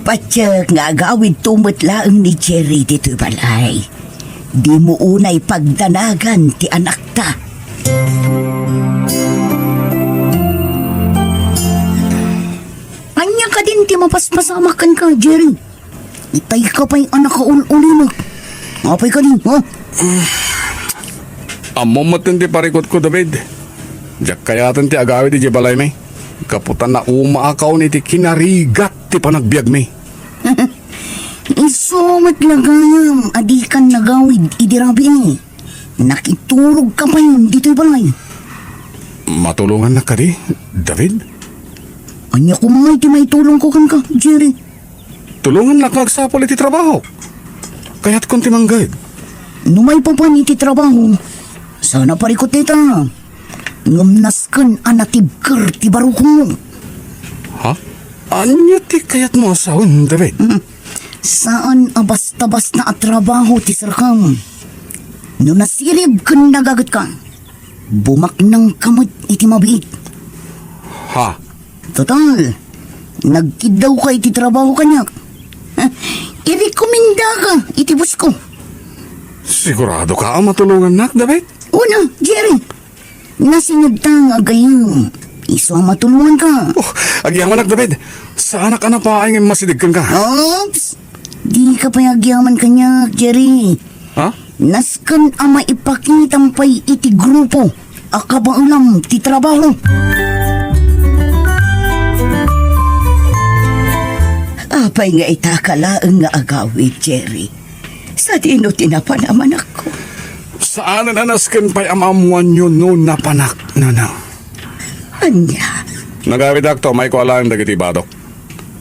Patsyak nga agawid tumatlaang ni Jerry dito'y balay. Di mo unay pagdanagan ti anak ta. Anya ka din ti mapaspasamakan ka, Jerry. Itay ka pa'y anak ka uli mo. Apay ka din, ha? amo matindi parikot ko, David. Diyak kayatan ti agawid ijay balay may. Kaputan na umaakaw ni ti kinarigat ti panagbiag may. Isumat lagayam, adikan nagawid, idirabi ni. Nakiturog ka pa yun dito'y balay. Matulungan na ka di, David? Anya ko mga iti may tulong ko kan ka, Jerry. Tulungan na kagsapol iti trabaho. Kaya't kung timanggad. Numay pa pa iti trabaho. Sana parikot nita. Ngamnaskan anatibker ti barukong mo. Ha? Anya ti kayat mo asawan, David? Saan basta-basta at trabaho ti sarkam? No nasirib kan nagagat ka. Bumak ng kamot iti mabiit. Ha? Total, nagkidaw ka iti trabaho kanyak. Irekomenda ka iti bus ko. Sigurado ka ang matulungan na, David? Una, Jerry. Nasinag tang agayong. Iso ang matulungan ka. Oh, agyaman na, David. Sa anak-anak pa ay masidigkan ka. Oops! Di ka payagyaman kanya, Jerry. Ha? Naskan ang maipakitang pa'y iti grupo. Akabaulam ti trabaho. Apay nga itakalaang nga agawid, Jerry. Sa dino tinapanaman ako. Saan na nasken pa'y amamuan yun noon na panak, nana? Anya, Nagawid akto, may ko alam dagiti badok.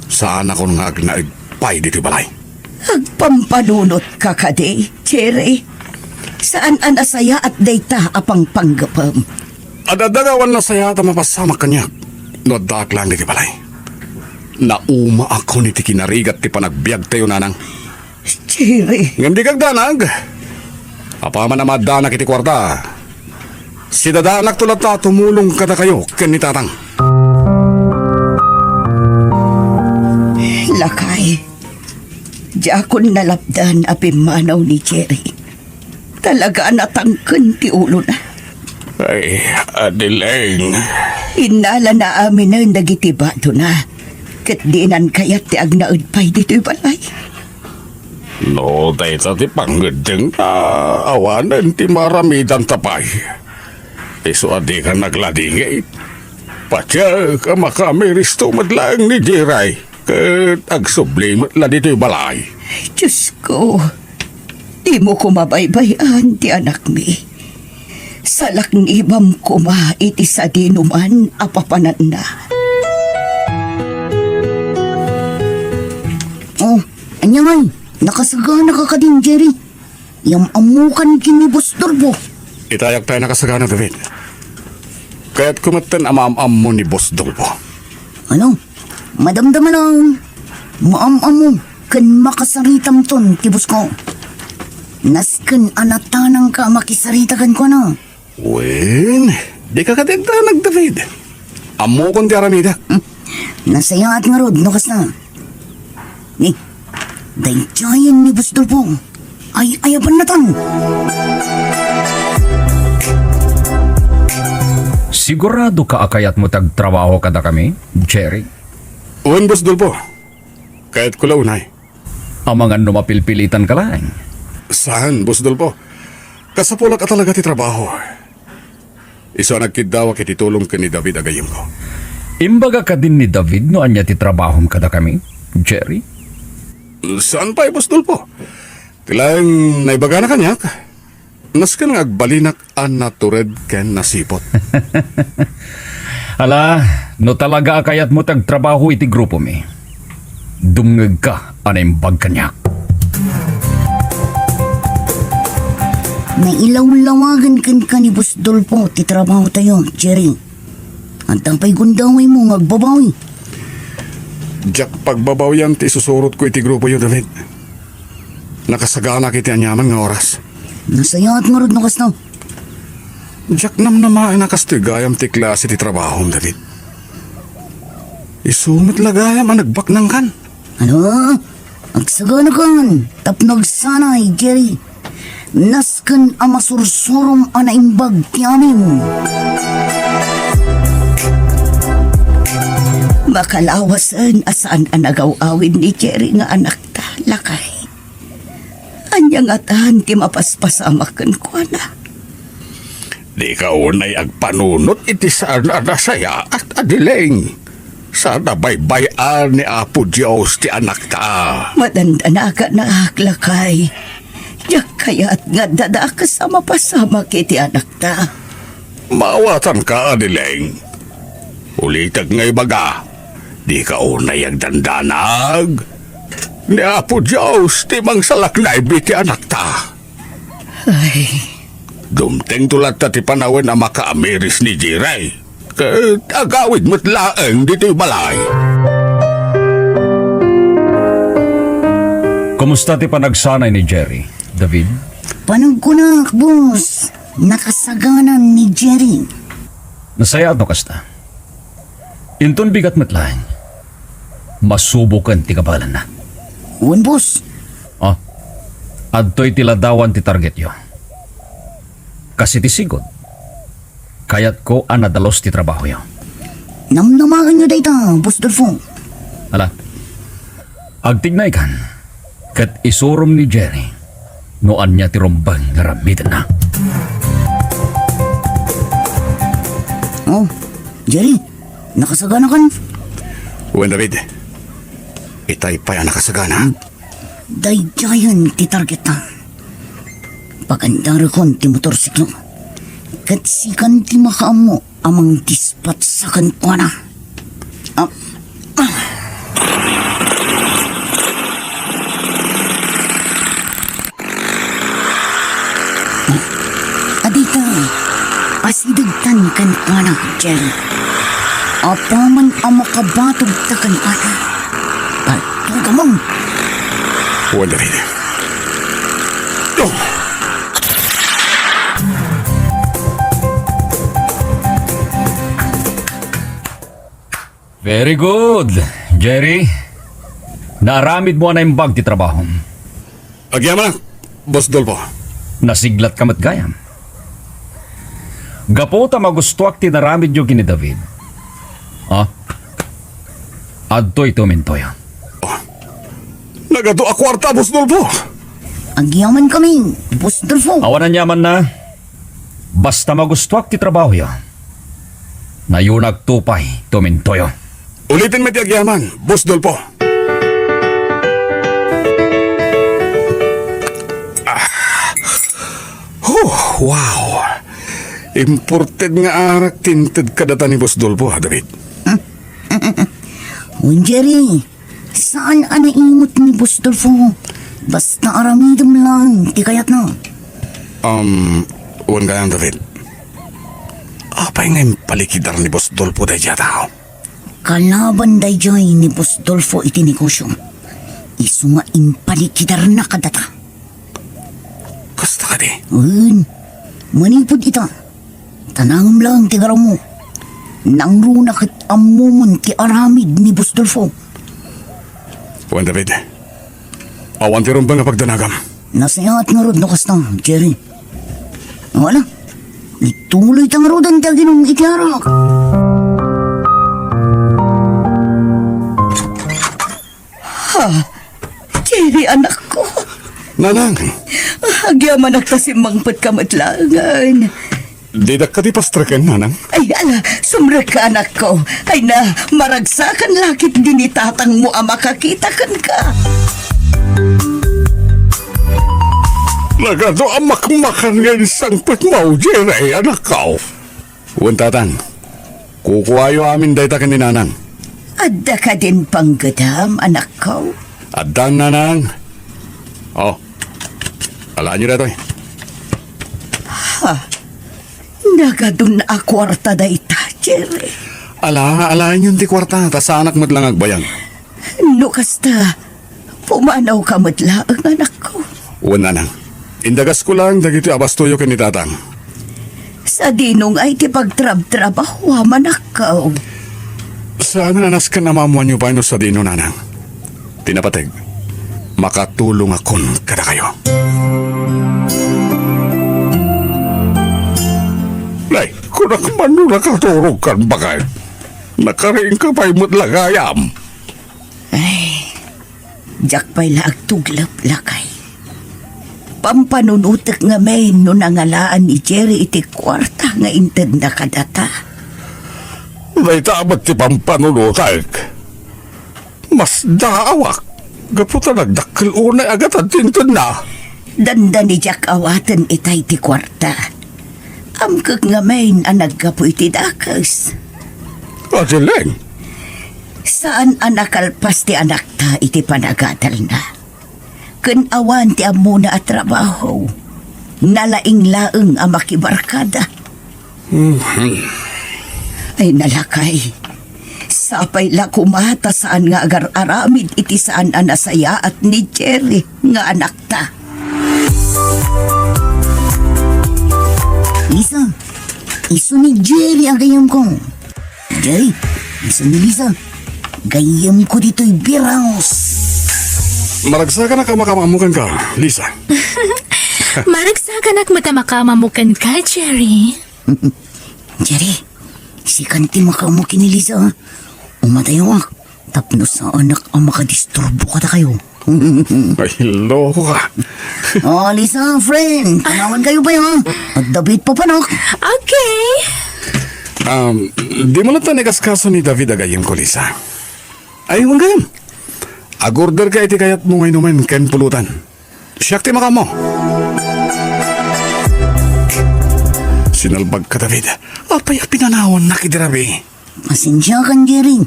Saan ako nga agnaigpay diti balay? agpampanunot ka kade, Jerry. Saan ang asaya at dayta apang panggapam? Adadagawan na saya ta mapasama kanya. No daklang diti balay. Nauma ako ni ti kinarigat ti panagbiag tayo nanang. Jerry, Ngam di kag danag. Apaman na madanak iti kwarta. Si dadanak tulad ta tumulong kada kayo ken ni tatang. Lakay. Diakon nalapdan apimanaw ni Jerry. Talaga natangken ti ulo na. Ay, Adeling. Inala na amin na nagitibado na. Kat dinan kayat ti agnaudpay dito'y balay. No, tayo sa ti panggedeng awanan ti maramidan tapay. Iso adi ka nagladingay. Patya ka makamiristo madlang ni Jiray. Kat agsublimat la dito'y balay. Diyos ko, di mo ko mabaybayan ti anak mi. Salak ni ibam ko ma iti sa dinuman apapanan na. Oh, anya ngay, nakasagana ka din, Jerry. Yang amukan kini Boss Turbo. Itayak tayo nakasagana, David. Kaya't kumatan amam-am mo ni Boss Dolpo. Ano? Madamdaman ang maam-am mo kan makasaritam ton, tibos ko. Nasken anatanang ka makisaritakan ko na. Wen, di ka kadagdanag, David. Amo kong ti aramida. Nasaya at nga rod, nukas na. Ni, dayjayan ni Boss Dolpo. Ay, ayaban na tan. Sigurado ka akayat mo tagtrabaho kada kami, Jerry? Wen, Boss Dolpo. Kaya't kulaw na Amangan numapilpilitan ka lang. Saan, Boss Dolpo? Kasapulak at talaga ti trabaho. Isa nagkidawa kiti tulong ka ni David agayim ko. Imbaga ka din ni David no anya ti trabahom kada kami, Jerry? Saan pa, Boss Dolpo? Tilang naibaga na kanyak. Naskan nga agbalinak an natured ken nasipot. Hala, no talaga akayat mo tagtrabaho iti grupo mi. Dumngeg ka animbag kanyak. Nailaw-lawagan kan ka ni Boss Dolpo, ti trabaho tayo, Jerry. Ang tampay gundaway mo, magbabawi. Jack pagbabaw yan ti susurot ko iti grupo yun, David. Nakasagana kiti anyaman nga oras. Nasaya at ngarod na kasno. Jack namnama ay nakastigayam ti klase ti trabaho, David. Isumit lagayam ang nagbaknang kan. Ano? Agsagana kan. Tapnog sanay, Jerry. Nasken ang masursurom ang naimbag ti amin. Makalawasan asaan ang nagaw-awin ni Jerry nga anak ta, lakay. Anyang atahan ti mapaspasamakan ko na. Di ka unay agpanunot iti sana nasaya at adiling. Sana baybayan ni Apo Diyos ti anak ta. Madandana ka na aklakay. Yak kaya't nga dada kasama pasama kiti anak ta. Mawatan ka, adiling. Ulitag ngay baga. Di ka unay agdandanag. Ni Apo Diyos ti mangsalak na ibiti anak ta. Ay, Dumteng tulat ta ti panawin na makaamiris ni Jiray. Kat agawid mo't laeng dito'y balay. Kumusta ti panagsanay ni Jerry, David? panagkunak, boss. Nakasaganan ni Jerry. Nasaya no kasta. Inton bigat matlaeng. Masubukan ti kabalan na. Uwan, boss. Oh, adto'y tiladawan ti target yo. Kasi ti sigod. Kayat ko anadalos ti trabaho yo. Namnamakan nyo dayta, boss Dolfo. Ala, agtignay kan, kat isurom ni Jerry, noan niya ti rombang nga ramitan na. Oh, Jerry, nakasagana kan? Uwan, David. Itay pa yan nakasagana. Daydayan ti target na. Pagandara kon ti motorsiklo. Kat sikan ti makaamo amang dispat sa kankwana. Adita, asidagtan kankwana, Jerry. Apaman ang makabatog ta kankwana. Patugamang. Uwan, David. Oh! Very good, Jerry. Naaramid mo na yung bag ti trabaho. Agyaman lang, Boss Dolpo. Nasiglat ka matgayam. Gapo ta magustuak ti naramid yo kini David. Ha? Adto'y tumintoy. Nagato a kwarta, Boss Dolpo. Agyaman kami, boss Dolfo. Awanan yaman na. Basta magustuak ti trabaho yo. Nayunag tupay tumintoy. Ulitin mo ti agyaman, Boss Dolpo. Wow. Imported nga arak tinted kadata ni Boss Dolpo, ha, David? Uwan, Jerry, saan anaimot ni boss Dolfo? Basta aramidom lang, di kayat na. Uwan kayang, David. Apay nga yung palikidar ni Boss Dolpo day tao. Kalaban day joy ni boss Dolfo iti negosyo. Isu nga impalikidar na kadata. Kasta ka di. Uwan, manipod ita. Tanangam lang ti garaw mo. Nangruna kat amumon ti aramid ni boss Dolfo. Uwan, David. Awan ti rumbang nga pagdanagam. Nasayat nga rod no kasta, Jerry. Wala. Ituloy tang rodan ti aginong itiarak. Jerry, anak ko. Nanang, Agyaman nagtasimang patkamatlangan. di da ka di pastraken, nanang. Ay, ala, sumre ka, anak ko. Ay na, maragsakan lakit din itatang mo ang makakitakan ka. Nagado ang makmakan ngayon sangpet mo, Jerry, anak ko. Uwan, tatang. Kukuhayo amin day ta ni nanang. Adda ka din panggadam, anak ko. Adang, nanang. Oh. Alaan nyo na to eh. Nagadun a kwarta da ita, Jerry. Alaan yun ti kwarta. Ta sa anak mo't lang agbayang. No kasta, pumanaw ka madla ang anak ko. Una nang. Indagas ko lang dagiti abastuyo ken ni tatang. Sa dinong ay ti pagtrab-trabaho manakaw. Saan nanas ka namamuan niyo pa no sa dino nanang? Tinapateg, makatulong akon kada kayo. Nay, kung man nakaturog kan bakay, nakaring ka pa'y mutlagayam. Jak pa'y laag tuglap lakay. Pampanunutek nga may no nangalaan ni Jerry iti kwarta nga inted na kadata. May tamat ti pampanunutak. Mas daawak. Gaputa nagdakil unay agad at tintun na. Danda ni Jak awaten itay ti kwarta. Amkag nga may ang nagkapo iti dakas. Adileng, Saan anakalpas ti anak ta iti panagadal na? Kun awan ti amuna at trabaho. Nalaing-laeng ang makibarkada. Ay nalakay. Sapay la kumata saan nga agar aramid iti saan anasaya at ni Jerry nga anak ta. Lisa, iso ni Jerry ang gayam ko. Jerry, iso ni Lisa. Gayam ko dito'y biraos. Maragsakan na kamakamamukan ka, Lisa. Maragsakan ak matamakamamukan ka, Jerry. Jerry, si kanti makamukin ni Lisa. Umatayo ak. Tapno sa anak ang makadisturbo ka na kayo. Ay, loko ka. Oh, Lisa, friend. Tanawan kayo ba yun? At David pa panok. Okay. Di mo lang tanigas kaso ni David agayim ko, Lisa. Ay, huwag gayam. Agorder ka iti kayat mo ngayon naman ken pulutan. Siyak ti makamo. Sinalbag ka, David. Apay pinanawan na kidirabi. Pasensya kan, Jerry.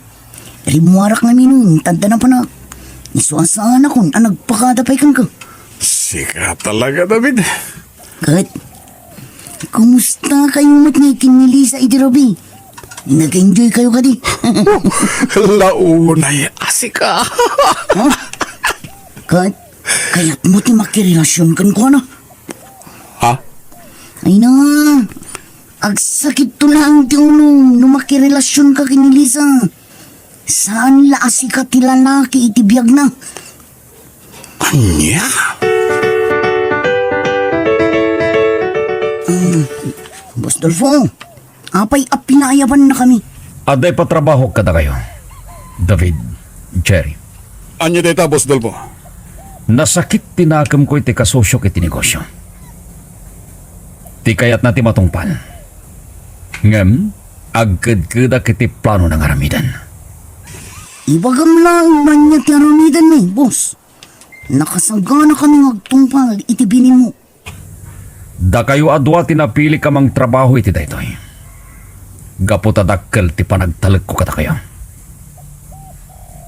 Rimuarak na minun. Tanda na panak. Isuasaan akong nagpakadapay kan ka. Sika talaga, David. Kat, kumusta kayo matnikin ni Lisa iti Robi? Nag-enjoy kayo ka di? Launay asika. Kat, kaya't mo ti makirelasyon kan ko na. Ha? Ay na, agsakit to lang ti ulo no makirelasyon ka kini Lisa. Saan la asika ti lalaki iti biyag na? Anya? Boss Dolfo, apay apinayaban na kami. Aday patrabaho kada kayo. David, Jerry. Anya deta, Boss Dolpo? Nasakit tinakam ko iti kasosyok iti negosyo. Ti kayat na ti matungpan. Ngem, agkad-kada kiti plano ng aramidan. Ibagam lang man niya ti aramidan ni, boss. Nakasagana kami magtungpal iti binin mo. Da kayo adwa tinapili ka mang trabaho iti daytoy. Gaputadakkel ti panagtalag ko kata kayo.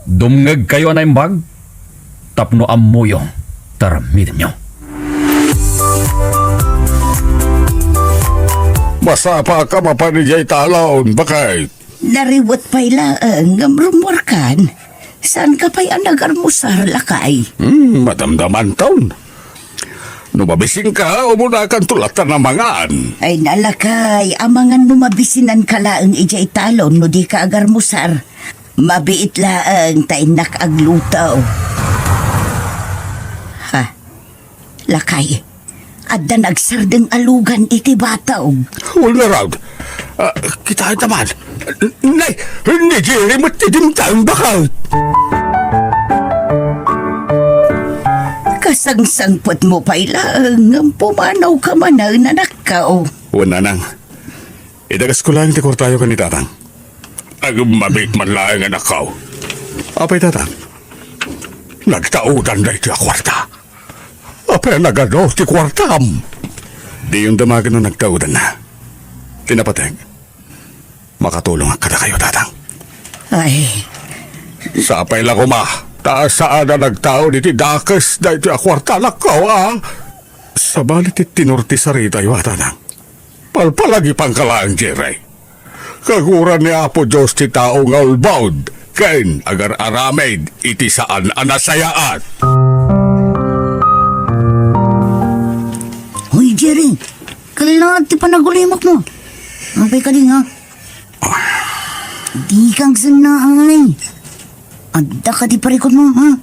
Dumngeg kayo na imbag, tapno amuyo, taramidin nyo. basa pa ka mapanijay talaon, bakay? Nariwat pa'y laang rumorkan. Saan ka pa'y anagarmusar lakay? Madamdaman taon. Numabising ka, umunakan tulatan ng mangaan. Ay nalakay, amangan numabisinan ka laang ijay talon no di ka agarmusar. Mabiit laang tainak aglutaw. Ha? Lakay, adda nagsardeng alugan iti bataw. Wala raw. Kita ay taman. Nay, hindi Jerry matidimtang bakal. Kasangsangpot mo pa'y laang pumanaw ka man na nanakaw. Wala nang. Idagas ko lang ti kurtayo ka ni tatang. Mabit man lang ang nakaw. Apay tatang. Nagtaudan na iti akwarta. Apay nagano ti kwartam. Di yung damagan no nagtaudan na. Tinapateg. Makatulong ang kada kayo, tatang. Ay, Sapay lang kuma. Taas saan na nagtao ni ti dakas na iti akwarta nakaw ah. Sabalit tinurti sa rita yung tatang. Palpalagi pang kalaan, Jerry. Kaguran ni Apo Diyos ti tao nga ulbaud. Ken agar aramid iti saan anasayaan. Hoy, Jerry. Kailangan ti panagulimok mo. Mapay ka din, ha? Di kang sanaan. Adda ka di parikot mo, ha?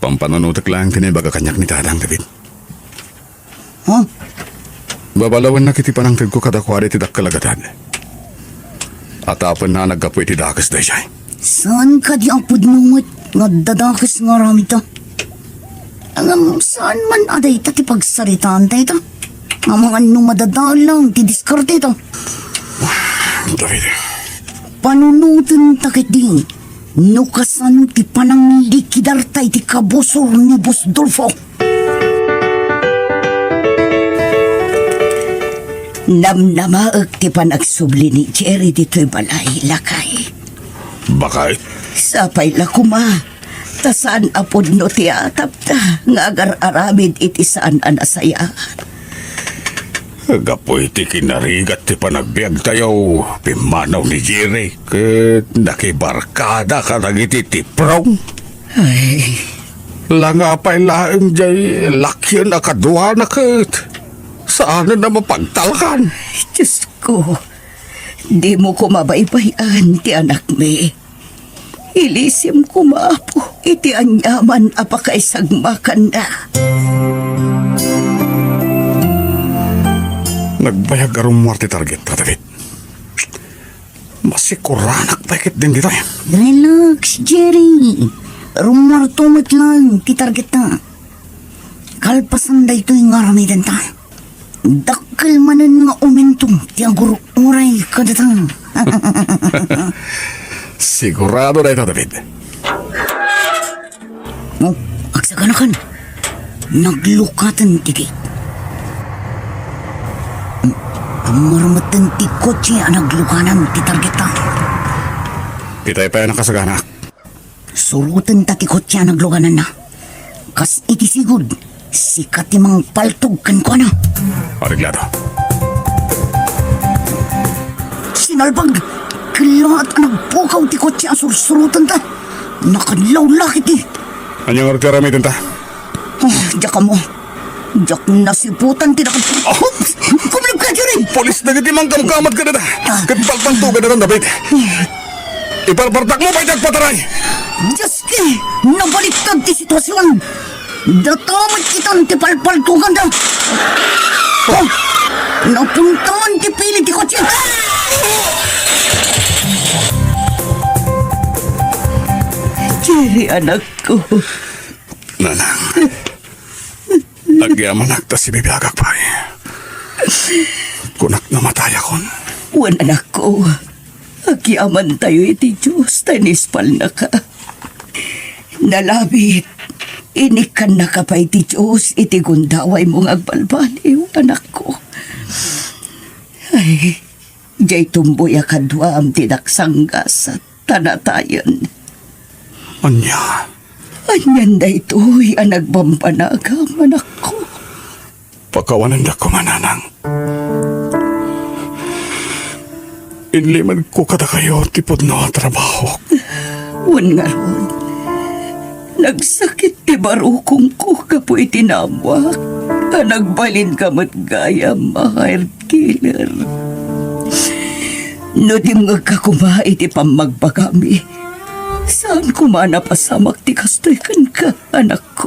Pampananutak lang tinibaga kanyak ni Tadang David. Ha? Babalawan na kiti panangtid ko kadakwari ti dakkalagatan. At apan na nagkapoy ti dakas da siya. Saan ka di apod mo nga dadakas nga rami to? Ang saan man aday ta ti pagsaritaan tayo to? Ang mga numadadaan lang ti diskarte to. David, Panunutin takit di. Nukasano ti panang likidar tay ti kabusor ni Boss Dolfo. Namnamaag ti panagsubli ni Jerry dito'y balay lakay. Bakit? Sapay la kuma. Tasaan apod no ti atap ta. Nga agar aramid iti saan anasaya. Gapoy ti kinarigat ti panagbiag tayo pimanaw ni Jerry ket nakibarkada ka nagiti ti prong. Ay, Langapay laeng jay lakyan akadwa na ket. Saan na mapagtalkan? Diyos ko. Di mo ko mabaybayan ti anak me. Ilisim ko maapo. Iti anyaman apakaisagmakan na. nagbayag arong muarte target, David. Masikuranak paikit din dito eh. Relax, Jerry. Rumartumot lang ti target na. Kalpasan da ito'y ngaramidan ta. Dakal manan nga umentong ti aguro uray kadatang. Sigurado na ito, David. Oh, agsaganakan. Naglukatan ti gate. Marmatan ti kotse ang naglukanan ti target ta. Pitay pa yan nakasaganak. Surutan ta ti kotse ang naglukanan na. Kas iti sigod, sikat ti mang paltog kan ko na. Ariglado. Sinalbag, kilaat ang nagpukaw ti kotse ang sursurutan ta. Nakadlaw lakit ti. Anyang orkaramitin ta? Oh, diyak ka mo. Diyak nasiputan ti nakat... Oh, kumulog ka, Jerry! Polis na gitimang kamkamat ka na da. Katpalpantugan na rin, David. Iparpartak mo pa itagpataray. Diyos ki, nabaliktad ti sitwasyon. Datamad kitang ti palpaltugan da. Oh, napuntaman ti pili ti kotse. Jerry, anak ko. Nanang. Nagyaman nagta si bibiyagak pa eh. Kunak namatay akon. Wan anak ko. Agyaman tayo iti Diyos, tanispal na ka. Nalabit, inikan na ka pa iti Diyos, iti gundaway mong agbalbaliw, anak ko. Ay, jay tumboy akadwam tinaksanggas at tanatayan. Anya. Anyan na ito'y ang nagbampanagam, anak ko. Pagkawanan da ko mananang. Inliman ko kada kayo tipod na trabaho. Wan nga ron. Nagsakit ti barukong ko kapo itinamwak. Nagbalin ka matgaya, mahir killer. No di mga kakuma iti pamagbagami. Saan kumana pasamak ti kastoykan ka, anak ko?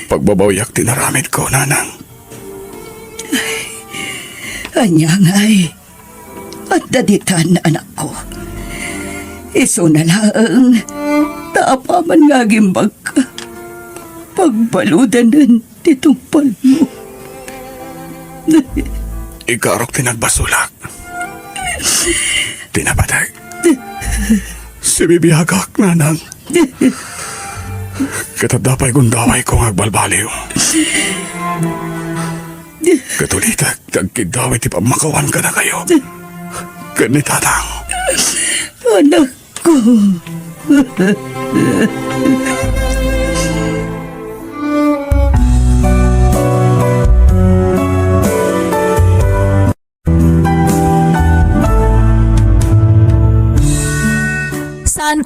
Pagbabawiyak tinaramid ko, nanang. Anyangay, at daditan, anak ko. Iso na lang, taapaman nga gimbag ka. Pagbaludan ng titumpal mo. Ikarok tinagbasulak. Tinapatay. Si bibiyagak, nanang. Katadapay gundaway ko ng agbalbaliw. Katulitak, tagkidaway ti pamakawan ka na kayo. Ganitadang. Anak ko.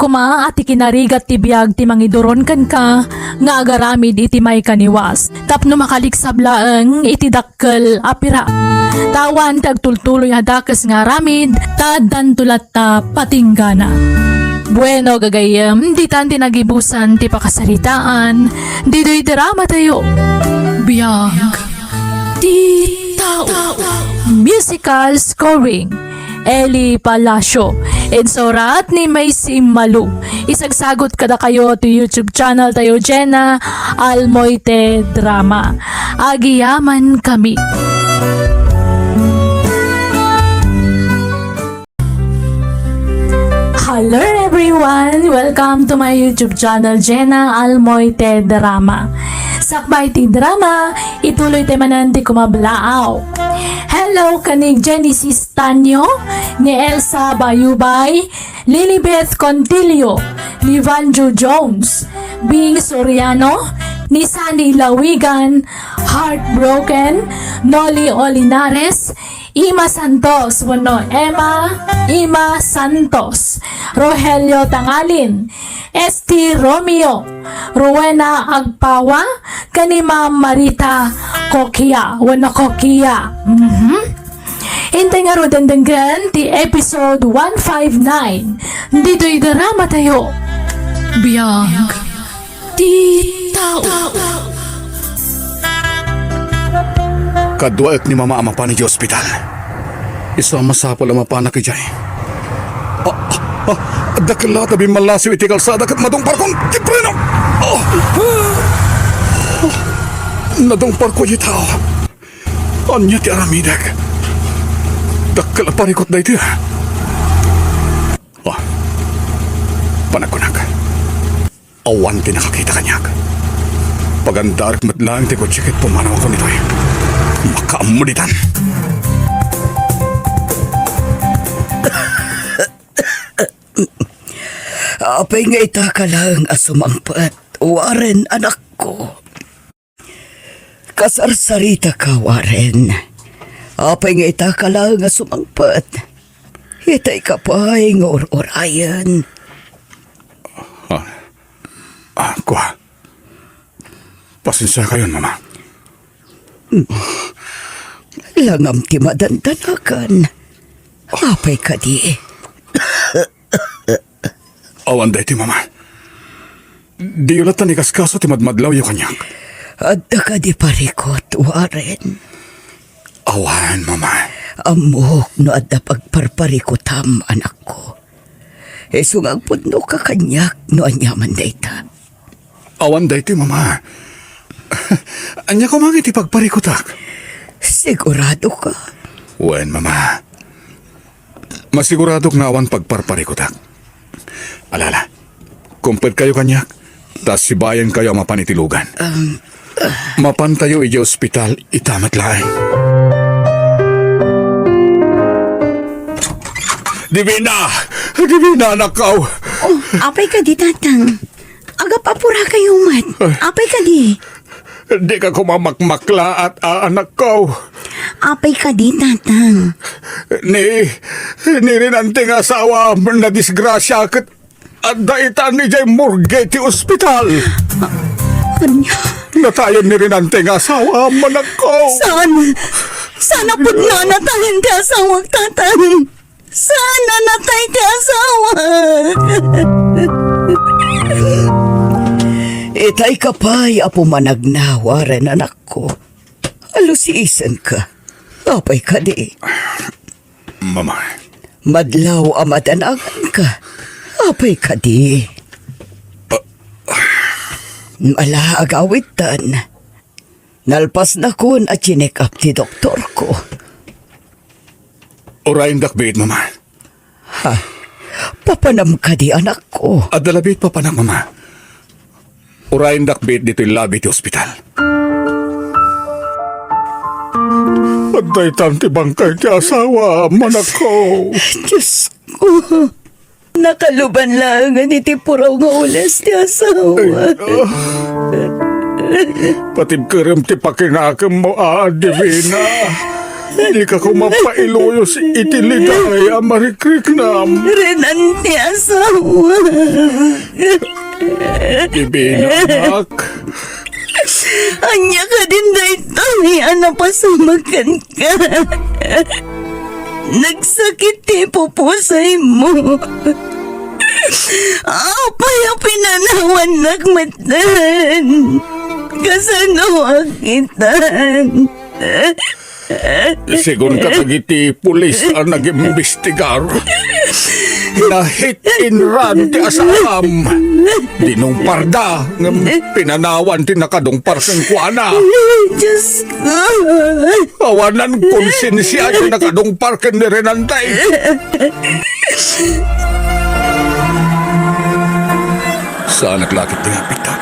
kuma at ikinarigat ti biyag ti mangiduron kan ka nga agaramid iti may kaniwas. Tapno makaliksablaeng iti dakkel apira. Tawan tagtultuloy hadakes nga aramid tadan tulat ta patinggana. Bueno gagayem, di tan tinagibusan ti pakasaritaan, di do'y drama tayo. Biyag ti tao. Musical scoring Eli Palacio Insurat ni Macy Malu. Isagsagot kada kayo to YouTube channel tayo Jenna Almoite Drama. Agiyaman kami. Hello everyone! Welcome to my YouTube channel Jenna Almoite Drama. Sakbay ti drama, ituloy ti mananti kumablaaw. Hello kanig Genesis Tanyo, ni Elsa Bayubay, Lilibeth Contillo, ni Vanjo Jones, Bing Soriano, ni Sandy Lawigan, Heartbroken, Noli Olinares, Ima Santos, Ima Santos, Rogelio Tangalin, Esti Romeo, Rowena Agpawa, kanima Marita Kokia, Kokia. Hintay nga ro dandanggan ti episode 159. Dito'y drama tayo. Biyag ti tao. Kadwaek ni mama ama pa ni ospital. Isama sa pala mapana kay Jay. Dakla tabi malasiw iti kalsada kat madungpar kong kipreno. Nadungpar ko yitaw. Anya ti aramidak. Dakla parikot na iti. Panakunak. Awan ti nakakita kanyak. Pagandarik matlang ti ko tsikit pumanaw ako nito. Makaamulitan. Apay nga ita ka lang asumangpat, Warren, anak ko. Kasarsarita ka, Warren. Apay nga ita ka lang asumangpat. Itay ka pa nga or-orayan. Kuha. Pasensya kayo, mama. Langam ti madandanakan. Apay ka di. Awan day ti mama. Di ulat ni kaskaso ti madmadlaw yung kanyak. Adda ka di parikot, Warren. Awan, mama. Amok no adda pagparparikotam, anak ko. Esungang puno ka kanyak no anyaman dayta. Awan day ti mama. Anya ko mga iti pagparikotak. Sigurado ka? Wen, mama. Masiguradok na awan pagparparikotak. Alala, kumpet kayo kanyak, tas sibayan kayo mapanitilugan. Mapan tayo iji ospital, itamat laing. Divina! Divina, nakaw! Apay ka di, tatang. Agap apura kayo, mat. Apay ka di. Di ka kumamakmakla at anak ko. Apay ka di, tatang. Ni rinanting asawa na disgrasya kat at daitan ni Jay Morgue ti ospital. Anya? Natayon ni rinanting asawa manak ko. Sana po na natayin ti asawag, tatang. Sana natay ti asawa. Itay ka pa'y apo managna, Warren, anak ko. Alusiisan ka. Apay ka di. Mama. Madlaw amadanagan ka. Apay ka di. Mala agawitan. Nalpas na kun at chinek up ti doktor ko. Orayin dakbit, mama. Ha? Papanam ka di, anak ko. Adalabit pa panak, mama. Orayin dakbit dito yung labi ti ospital. Aday tanti bangkay ti asawa, manak ko. Diyos ko. Nakaluban lang iti puraw nga ulas ti asawa. Patib kerem ti pakinakam mo, Divina. Di ka ko mapailuyo si itiligay ang marikriknam. Renante asawa. Divina, anak. Anya ka din dahito, ana pasamakan ka. Nagsakit pupusay mo. Apay ang pinanawan nagmatan. Kasano akitan. Sigun ka tagiti pulis ang nag-imbestigar. Na hit and run ti asam. Dinumpar da ng pinanawan ti nakadumpar sa kuana. Diyos ko. Awanan konsensya ti nakadumpar ken ni Renantay. Saan naglakit ti apita?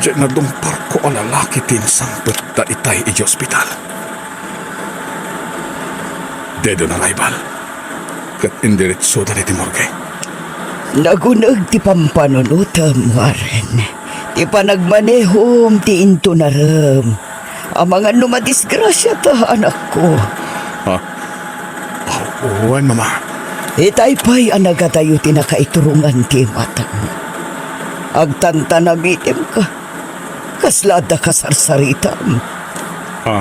Diyan na dumpar ko ang lalaki tin sangpet da itay iji ospital. Dedo na rival. Kat indiretso da ti morgue. Nagunag ti pampanunutam, Warren. Ti panagmanehom ti into naram. Ang mga numadisgrasya ta, anak ko. Ha? Uwan, mama. Itay pa'y ang nagatayo ti nakaiturungan ti matang. Agtantanamitim ka. Kaslada ka sarsaritam. Ha?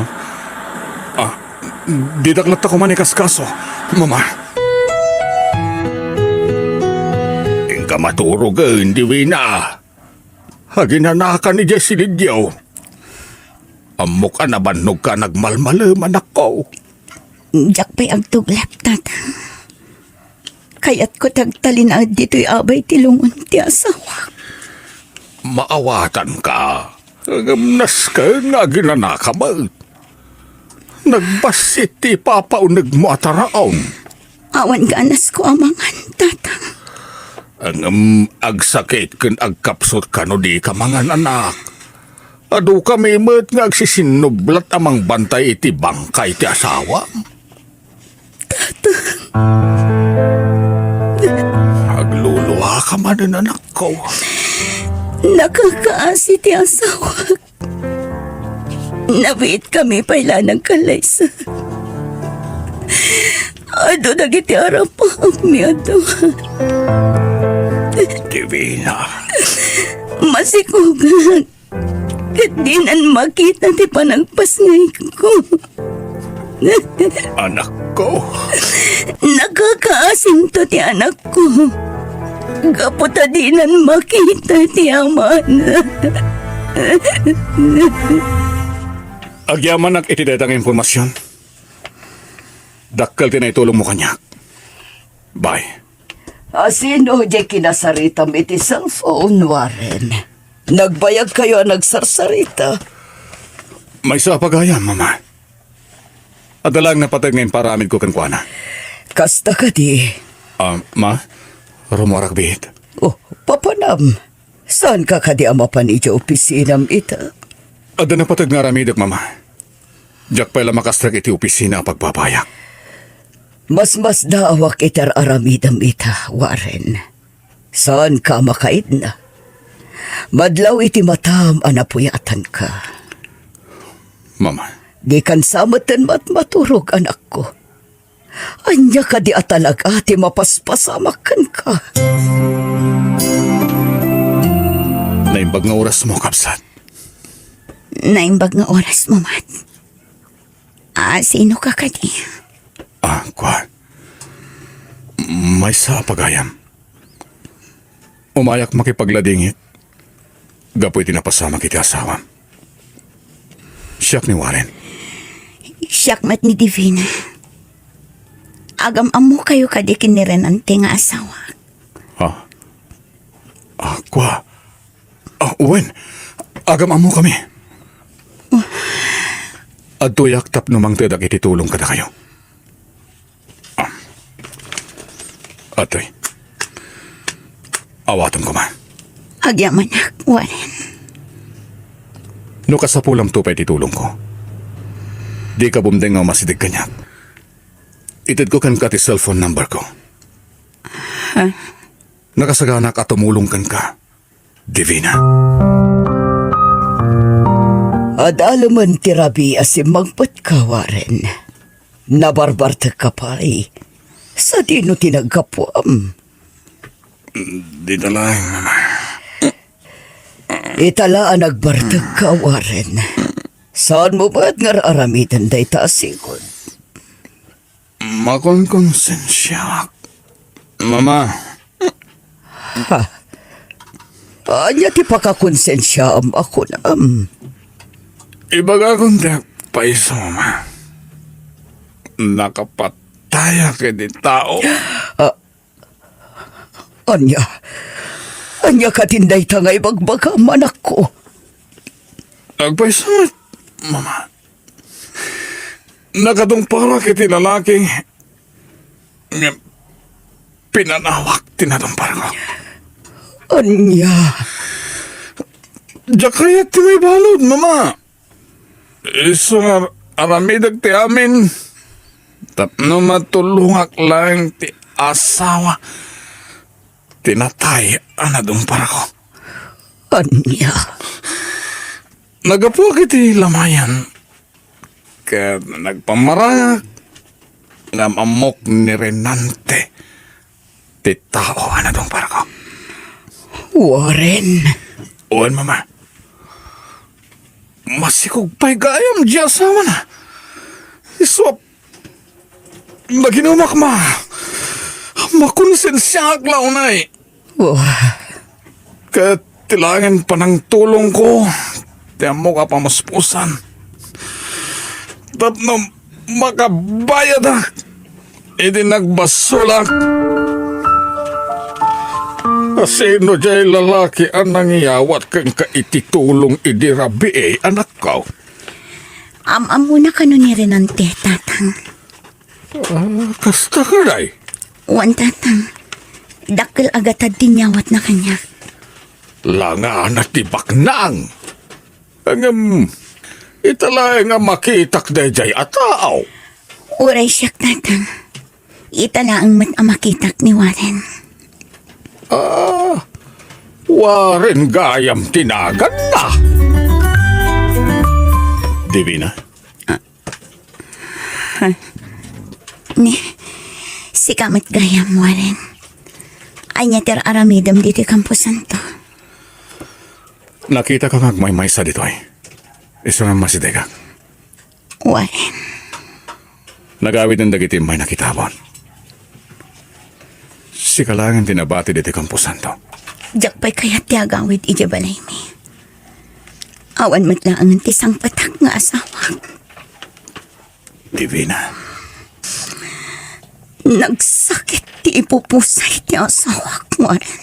Didaklat ako manikas kaso, mama. Ingka maturog hindi wina. Haginanakan ni Jesse Lidyaw. Amok ka nabanog ka nagmalmalam anak ko. Jak pa'y agtuglap, tata. Kaya't ko tagtalinaad dito'y abay tilungon ti asawa. Maawatan ka. Agamnas ka nga ginanaka ba? Nagbasit ti papaunag mo ataraon. Awan ganas ko amangan, tata. Ang agsakit ken agkapsot ka no di ka mga anak. Adu kami met nga agsisinublat amang bantay iti bangkay ti asawa. Agluluha ka man ang anak ko. Nakakaasi ti asawa. Nabiit kami pala ng kalaysa. Ado nagiti arapami ato. Divina. Masikugan. Kat di nan makita ti panagpasngay ko. Anak ko. Nakakaasim to ti anak ko. Kaputa di nan makita ti aman. Agyaman ang itidetang informasyon. Dakkal tinaitulong mo kanya. Bye. Asino di kinasaritam iti cellphone, Warren? Nagbayag kayo nagsarsarita. May sa pagayam, mama. Adalang napatag ngayon para amin ko kankwana. Kasta ka di. Ma? Rumaragbit. Oh, papanam. Saan ka kadi amapan iti opisinam ita? Ada napatag nga ramidak, mama. Diyak pala makastrak iti opisina ang pagbabayak. Mas daawak itar aramidam ita, Warren. Saan ka makaid na? Madlaw iti matam anapuyatan ka. Mama. Di kan samatan maturog anak ko. Anya ka di atalaga ti mapaspasamakan ka. Naimbag nga oras mo, kapsat. Naimbag nga oras mo, Mat. Sino ka kadi? Kwa. May sa pagayam. Umayak makipagladingit. Gapoy tinapasama kiti asawa. Siyak ni Warren. Siyakmat ni Divina. Agam amo kayo kadikin ni Renante nga asawa. Kwa. Uwen. Agam amo kami. Aduyak tap numang tedak ititulong kada kayo. Atoy. Awatan ko man. Agyaman nak, Warren. No kasapulam to pa ititulong ko. Di ka bumdeng nga masidig kanyak. Itid ko kan ka ti cellphone number ko. Nakasaganak at tumulong kan ka. Divina. Adalaman ti Rabi asim magpat ka, Warren. Nabarbarta ka pa'y. Sa dino tinagkapuam. Di na lang, mama. Itala nagbartag ka, Warren. Saan mo ba't nga aramitan day taasikod? Makonsensya. Mama, Anya ti pakakonsensyaam ako na ibaga kong paiso, mama. Nakapataya ka di tao. Anya katinday tangay bagbaga manak ko. Nagpaiso, mama. Nakatong para kiti lalaking pinanawak tinatumpar ko. Anya, Diya kaya ti may balod, mama. Iso nga aramidag ti amin. Tapno matulungak lang ti asawa. Tinatay anadumpar ko. anya. Nagapo kiti lamayan. Kaya nagpamaragak. Namamok ni Renante. Ti tao anadumpar ko. Warren, Uwan, mama. Masikog pa'y gayam di asawa na. Iswap. Naginumak ma. Makonsensyak lang na eh. Kaya tilangin pa ng tulong ko. Tiyan mo ka pamaspusan. Tapno makabayad na. Hindi nagbasulak. Sino diya'y lalaki ang nangiyawat kang kaititulong idirabi anak ko? Muna ka nun ni Renante, tatang. Kasta ka ray. Wan, tatang. Dakil agatad dinyawat na kanya. Langa na tibak nang. Ang italay nga makitak na jay atao. Uray siyak, tatang. Itala ang makitak ni Warren. Waren gayam tinagan na. Divina? Ni, si kamat gayam, Warren. Anya ter aramidam dito kampusan to. Nakita ka ngagmay-may sa dito ay. Iso nga masidega. Warren, Nagawid ng dagitim may nakitabon. Si kalangan tinabati dito kampusan to. jak pa'y kaya tiagawid ijabalay mi. Awan matlaang ang tisang patak nga asawa. Divina. Nagsakit ti ipupusay ti asawa ko, Warren.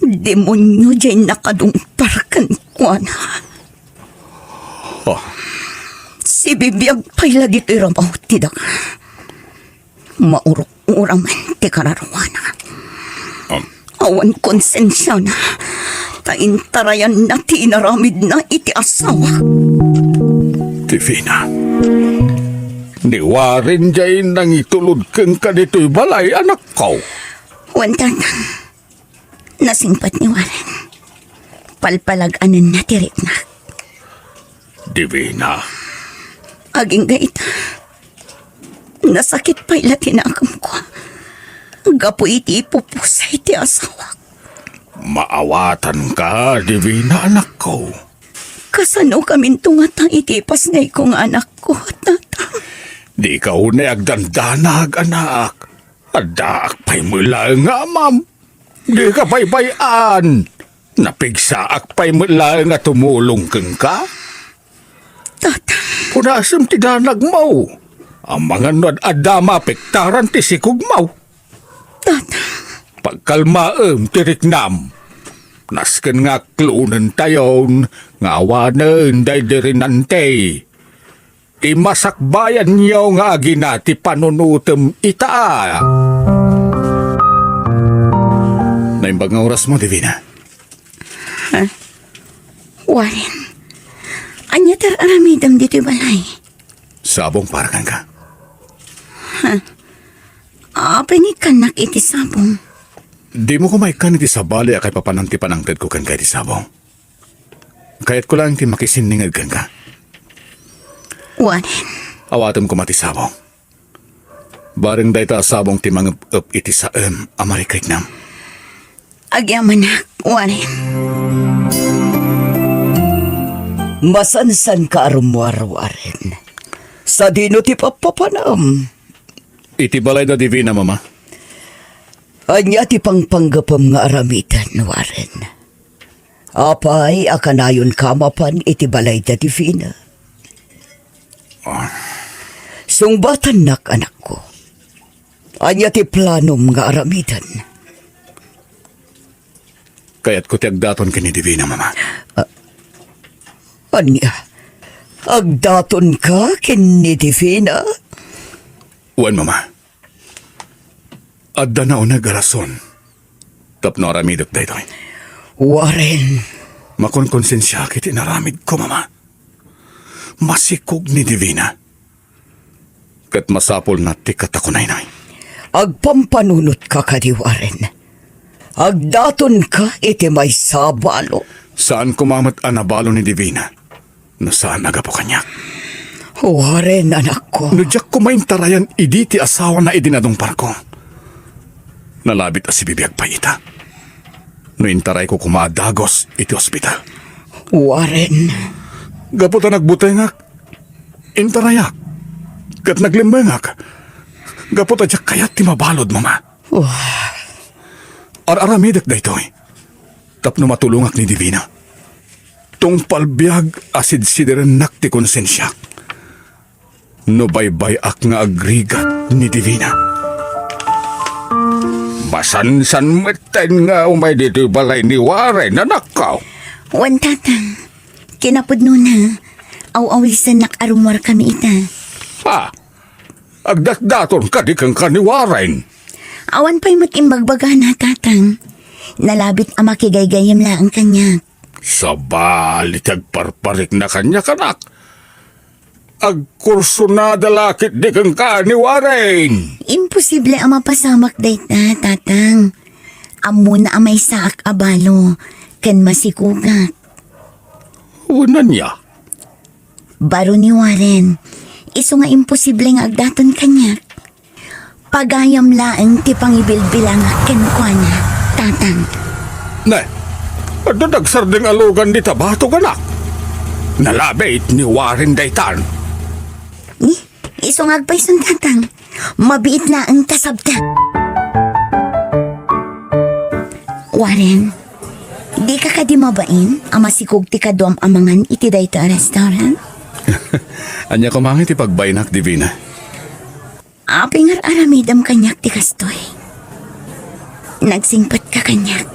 Demonyo dyan nakadungparkan ko na. Oh, Si bibiyag pa'y lagi ti rabaw ti daga. Maurok-uraman ti kararawana. Awan konsensya na. Taintarayan na ti inaramid na iti asawa. Divina. Niwarin jay nang itulod kang kanito'y balay anak ko. Wan, tatang. Nasingpat ni Warren. Palpalaganan na tirik na. Divina. Aging gaita. Nasakit pa'y latinakam ko. Gapo iti ipupusay ti asawa. Maawatan ka, Divina, anak ko. Kasano kamin tungatang itipas ngay kong anak ko, tatang. Di ka unay agdandanag, anak. Adaak pa'y mula nga, ma'am. Di ka pa'y bayan. Napigsaak pa'y mula nga tumulong kang ka. Tatang, Punasam ti danag mo. Ang mga nod adama pektaran ti sikog mo. tatang. Pagkalmaem tiriknam. Nasken nga klunen tayon, nga awanen day dirinante. Imasakbayan niyo nga ginati panunutem ita. Naimbag nga oras mo, Divina. Warren, anya tar aramidam dito balay. Sabong parakan ka. Apay ka iti sabong. Di mo kumaikan iti sabali akay papananti panangted ko kan kay di sabong. Kaya't ko lang ti makisiningag ka. Warren, Awatom ko matisabong. Bareng day ta sabong ti mga iti sa amarikrik nam. agyaman na, Warren. Masansan ka arumwar-waren. Sa dino ti papapanam. Iti balay da divina, mama. Anya ti pangpanggapam nga aramitan, Warren. Apay, akanayon kamapan iti balay da divina. Sungbatan nak anak ko. Anya ti planom nga aramitan. Kaya't ko ti agdaton kini divina, mama. Anya, agdaton ka kini divina? Uwan, mama. Adda na una garason. Tapno aramidok da ito. Warren, Makonkonsensya kiti naramid ko, mama. Masikog ni divina. Kat masapol na ti katakunaynay. agpampanunot ka kadi Warren. Agdaton ka iti may sabalo. Saan kumamat anabalo ni divina? No saan agapo kanyak? Warren, anak ko. No diyak kumain tarayan idi ti asawa na idinadong parko. Nalabit as si bibiyag pa ita. No intaray ko kumaadagos iti ospital. Warren, Gaputa nagbutengak. Intarayak. Kat naglimbengak. Gaputa diyak kayat ti mabalod, mama. Ar-aramidak da ito'y. Tapno matulungak ni divina. Tung palbiag asid sidiren nak ti konsensyak. No baybay ak nga agrigat ni divina. Masansan meten nga umay dito balay ni Warren, anak ka. Wan tatang, kinapudno na. Aw-awisan nak arumwar kami ita. Ha? Agdatdaton ka di kang ka ni Warren. Awan pa'y matimbagbagan na tatang. Nalabit ang makigaygayam lang kanya. Sa balit agparparik na kanya kanak. Agkurso na dalakit di kang ka ni Warren. Imposible ang mapasamak dayta, tatang. Amo na amay saak abalo. Kan masikugat. Una niya. Baro ni Warren. Iso nga imposible nga agdaton kanya. Pagayam laang ti pangibilbilang kenkwana, tatang. Ne, dadagsarding alugan di tabato ganak. Nalabit ni Warren daytan. Ni, iso nga agpayson, tatang. Mabiit na ang kasabta. Warren, di ka kadi mabain ang masikog ti kadwam amangan iti dayta restaurant? Anya kumangit ti pagbaynak divina. Apingar aramidam kanyak ti kastoy. Nagsingpat ka kanyak.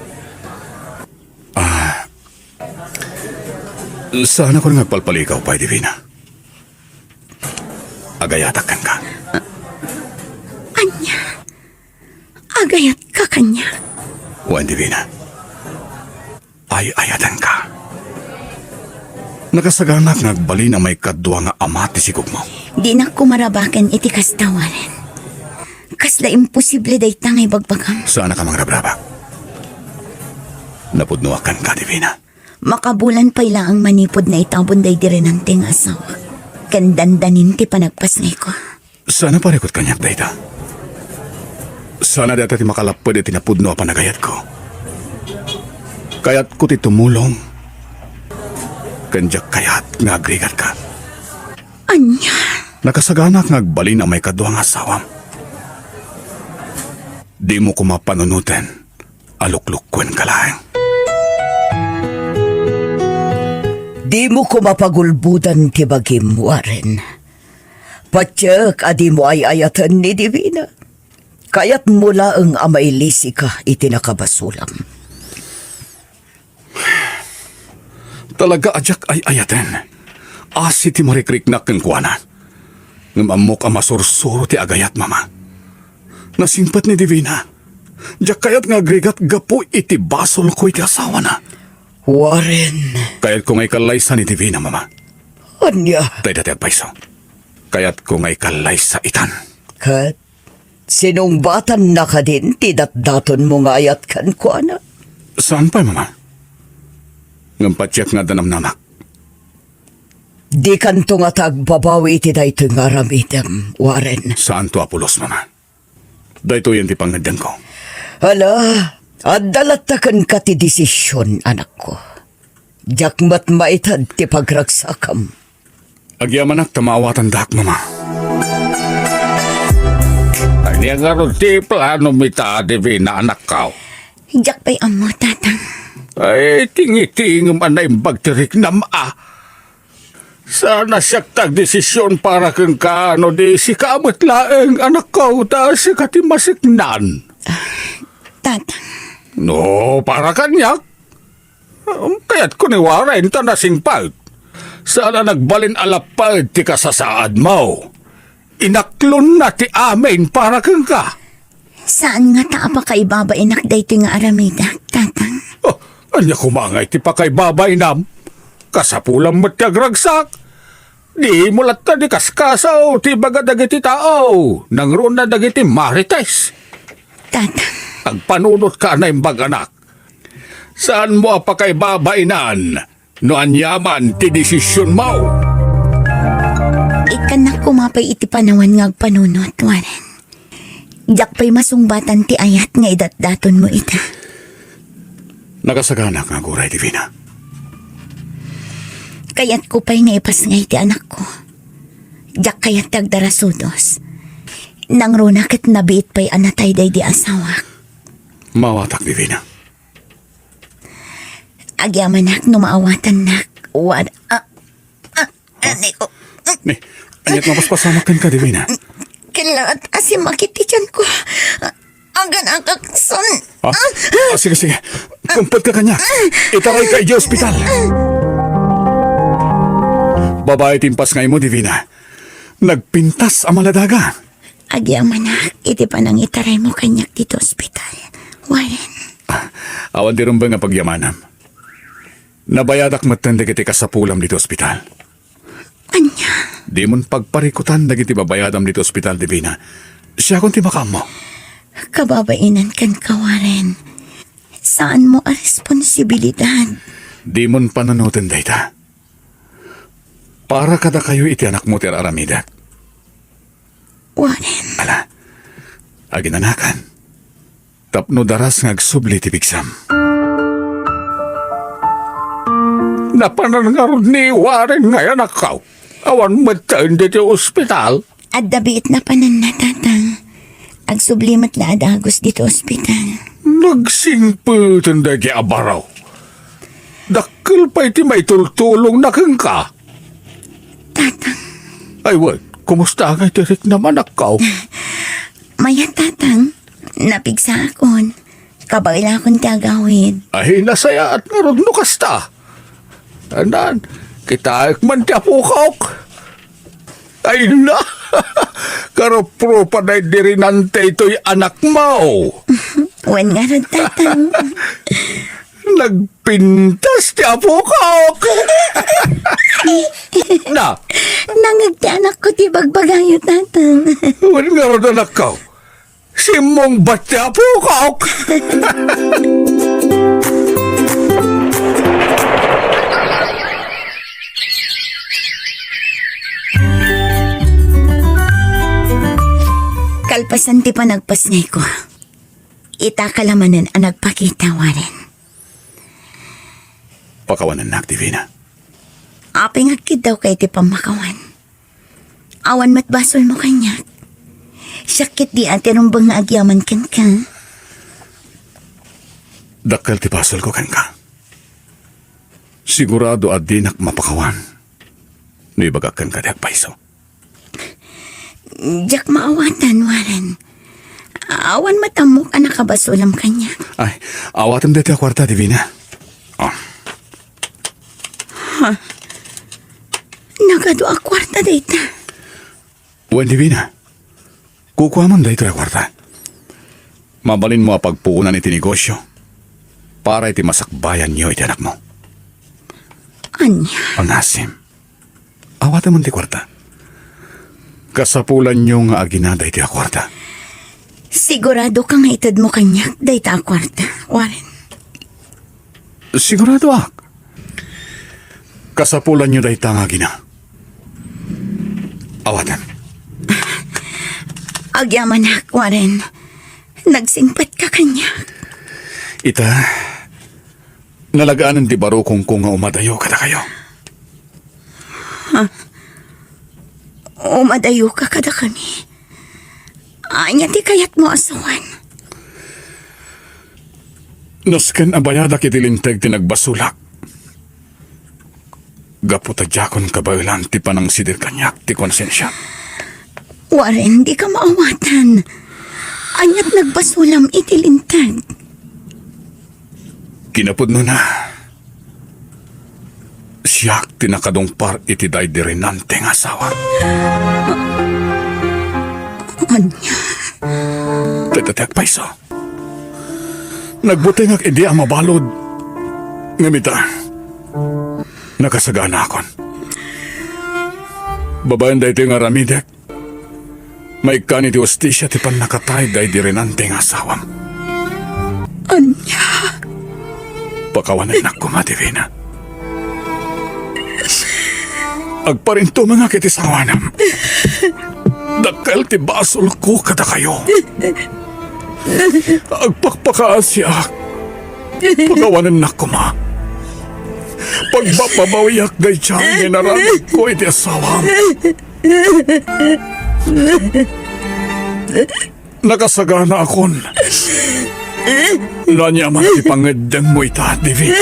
Sana ko nga palpalikaw pa, divina. Agayatakan ka. Anya, agayat ka kanyak. Wan, divina. Ay-ayatan ka. Nakasaganak nagbali na may kadwa nga ama ti sikog mo. Di na kumarabakan iti kastawaran. Kasla imposible day tangay bagbagam. Sana ka mangrabraba. Napudnuakan ka, divina. Makabulan pa ang manipod na itabon day dire ng ting asawa. Kandandanin ti panagpasnay ko. Sana parikot kanyak, dayta. Sana data ti makalapod iti napudno a panagayat ko. Kayat ko ti tumulong. Kanjak kayat nga agrigat ka. Anya, Nakasaganak nga agbali na may kadwa nga asawam. Di mo ko mapanunutin. Aluklukwen ka lang. di mo ko mapagulbudan ti bagim, Warren. Patyak adi mo ay ayatan ni divina. Kayat mula ang amay lisi ka iti nakabasulam. Talaga ajak ay ayaten. Asi ti marikrik na keng kuwana. Ngamamok ang masursuro ti agayat, mama. Nasimpat ni divina. Diyak kayat nga agrigat gapo iti basol ko iti asawa na. Warren, Kayat ko ngay kalaysa ni divina, mama. anya, Tay dati agpaiso. Kayat ko ngay kalaysa itan. kat, sinong batan na ka din, tidat-daton mo nga ayat kan ko, ana? Saan pa, mama? Ngampatyak nga danamnamak. Di kanto nga tagbabawi iti daytoy nga aramidem, Warren. Saan to Apolos, mama? Dahito yan ti pangadyan ko. Hala, adalatakan ka ti desisyon, anak ko. Jakmat maitad ti pagragsakam. Agyamanak tamawatan dak, mama. Ay niya nga ron ti plano mita Divina anak ka. Jak pa'y amo, tatang. Ay tingi-tingam anay bagtirik na maa. Sana siya tagdesisyon para kang kaano di si kamat laeng anak ko ta si katimasiknan. Tatang, No, para kanyak. Kaya't kuniwarin ta nasing pag. Sana nagbalin alapad ti kasasaad mo. Inaklon na ti amin para kang ka. saan nga taa pa kay baba inak dayto nga aramida, tatang? Oh, anya kumangay ti pa kay babay nam. Kasapulang matyagragsak. Di mulat ta di kaskasaw ti baga dagiti tao. Nangroon na dagiti marites. Tatang, Agpanunot ka na imbag anak. Saan mo pa kay babainan? No anyaman ti desisyon mo. ikanak kumapay iti panawan nga agpanunot, Warren. Jak pa'y masungbatan ti ayat nga idatdaton mo ita. Nakasaganak nga guray, Divina. Kayat ko pa'y naipasngay ti anak ko. Jak kayat tagdarasudos. Nang runakit nabiit pa'y anatay day di asawak. Mawatak, Divina. Agyamanak no maawatan nak. Wad, ani ko. Ni, anyat mapaspasamak ka, Divina. Kailangan asim makiti tiyan ko. Agan agakson. Ha? Sige, sige. Kumpad ka kanya. Itaray ka iji ospital. Babae timpas ngay mo, Divina. Nagpintas ang maladaga. Agyamanak, iti pa nang itaray mo kanyak dito ospital. Warren, Awan di rin ba nga pagyamanam? Nabayadak matanda kiti kasapulam dito ospital. anya, Di mon pagparikutan dagiti babayadam dito ospital, Divina. Siya kung timakam mo. kababainan kan ka, Warren. Saan mo a responsibilidad? Di mon pananutin dayta. Para kada kayo iti anak mo ti aramidat. Warren, Ala, aginanakan. Tapno daras ngagsubli ti bigsam. Napanangarod ni Warren ngayon akaw. Awan matain dito ospital. at dabiit na panan na tatang. Agsublimat na adagos dito ospital. Nagsingputan da ki abaraw. Dakil pa iti may tultulong na kang ka. Tatang, Ay wait, kumusta nga tirik naman akaw? maya tatang, napigsa akon. Kabaila akong tagawid. Ay nasaya at ngarod no kasta. Anan, kita man ti apukok. Ay na, karopro pa na dirinante ito'y anak mo. Wan nga rin tatang. Nagpintas ti apukok. Na, Nangagti anak ko ti bagbagayo tatang. wala nga rin anak ko. Simong ba't ti apukok? Kalpasan ti pa nagpasngay ko. Itakalamanan ang nagpakita, Warren. Pakawanan na, Divina. Aping agkid daw kay ti pamakawan. Awan matbasol mo kanya. Sakit di ate rumbang nga agyaman kan ka. Dakkel ti pasol ko kan ka. Sigurado at dinak mapakawan. Nibagak kan ka di agpaiso. Diyak maawatan, Warren. Awan matamok ang nakabasulam kanya. Ay, awatem deti a kwarta, Divina. Oh, Nagado a kwarta data. wen Divina. Kukuha man dito a kwarta. Mabalin mo a pagpuunan iti negosyo. Para iti masakbayan niyo iti anak mo. Anya, Ang asim. Awatem man ti kwarta. Kasapulan niyo nga aginada iti a kwarta. sigurado kang haitad mo kanya data a kwarta, Warren. Sigurado ak. Kasapulan nyo day tangagi na. Awatan. Agyaman na, Warren. Nagsingpat ka kanya. Ita, nalagaan ti baro kung nga umadayo kada kayo. Umadayo ka kada kami. Anya ti kayat mo asawan. Nosken abayada kitilinteg tinagbasulak. Gaputadjakon kabailan ti panang sidir kanyak ti konsensya. Warren, di ka maawatan. Anyat nagbasulam itilintag. Kinapudno na. Siyak tinakadungpar iti day dirinante nga asawa. Anya, Tatatak paiso. Nagbuting ak idi ang mabalod. Ngamita, nakasagana akon. Babayan day nga ramidek. May kani ti ustisya ti pan nakatay day dirinante nga asawam. anya. Pakawanan na kumadivina. Agparinto mga kiti sawanam. Dakal ti basol ko kada kayo. Agpakpakaan siya. Pagawanan na kuma. Pagbabawiyak day siya, minaramig ko iti asawam. Nakasagana akon. Nanyaman ti pangedang mo ita, Divi.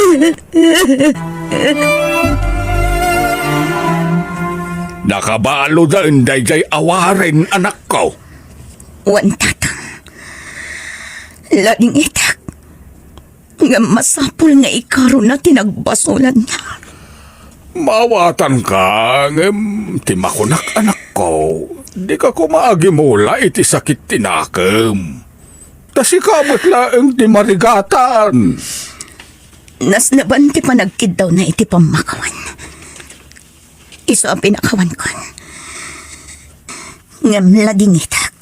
Nakabalo da inday jay awarin anak ko. Wan tatang. Lading itak. Nga masapul nga ikaro na tinagbasulan niya. Mawatan ka, timakunak anak ko. Di ka kumaagi mula iti sakit tinakam. Tasi kabot laeng ti marigatan. Nas nabanti pa nagkid daw na iti pamakawan. Iso ang pinakawan ko. Ngam lading itak.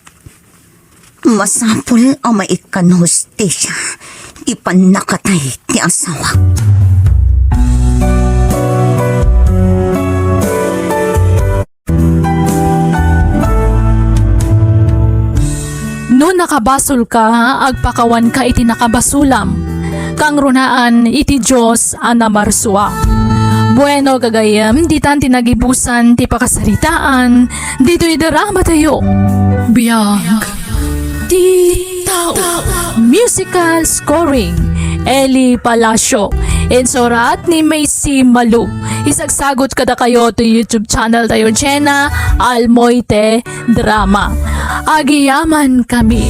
Masapul o maikan hustisya. Ipan nakatay ti asawa. No nakabasol ka, agpakawan ka iti nakabasulam. Kang runaan iti Diyos anamarsua. Bueno gagayam, di tan tinagibusan ti pakasaritaan, dito'y darama tayo. Biyag ti tao. Musical scoring, Eli Palacio. Insurat ni Macy Malu. Isagsagot kada kayo to YouTube channel tayo, Jenna Almoite Drama. Agiyaman kami.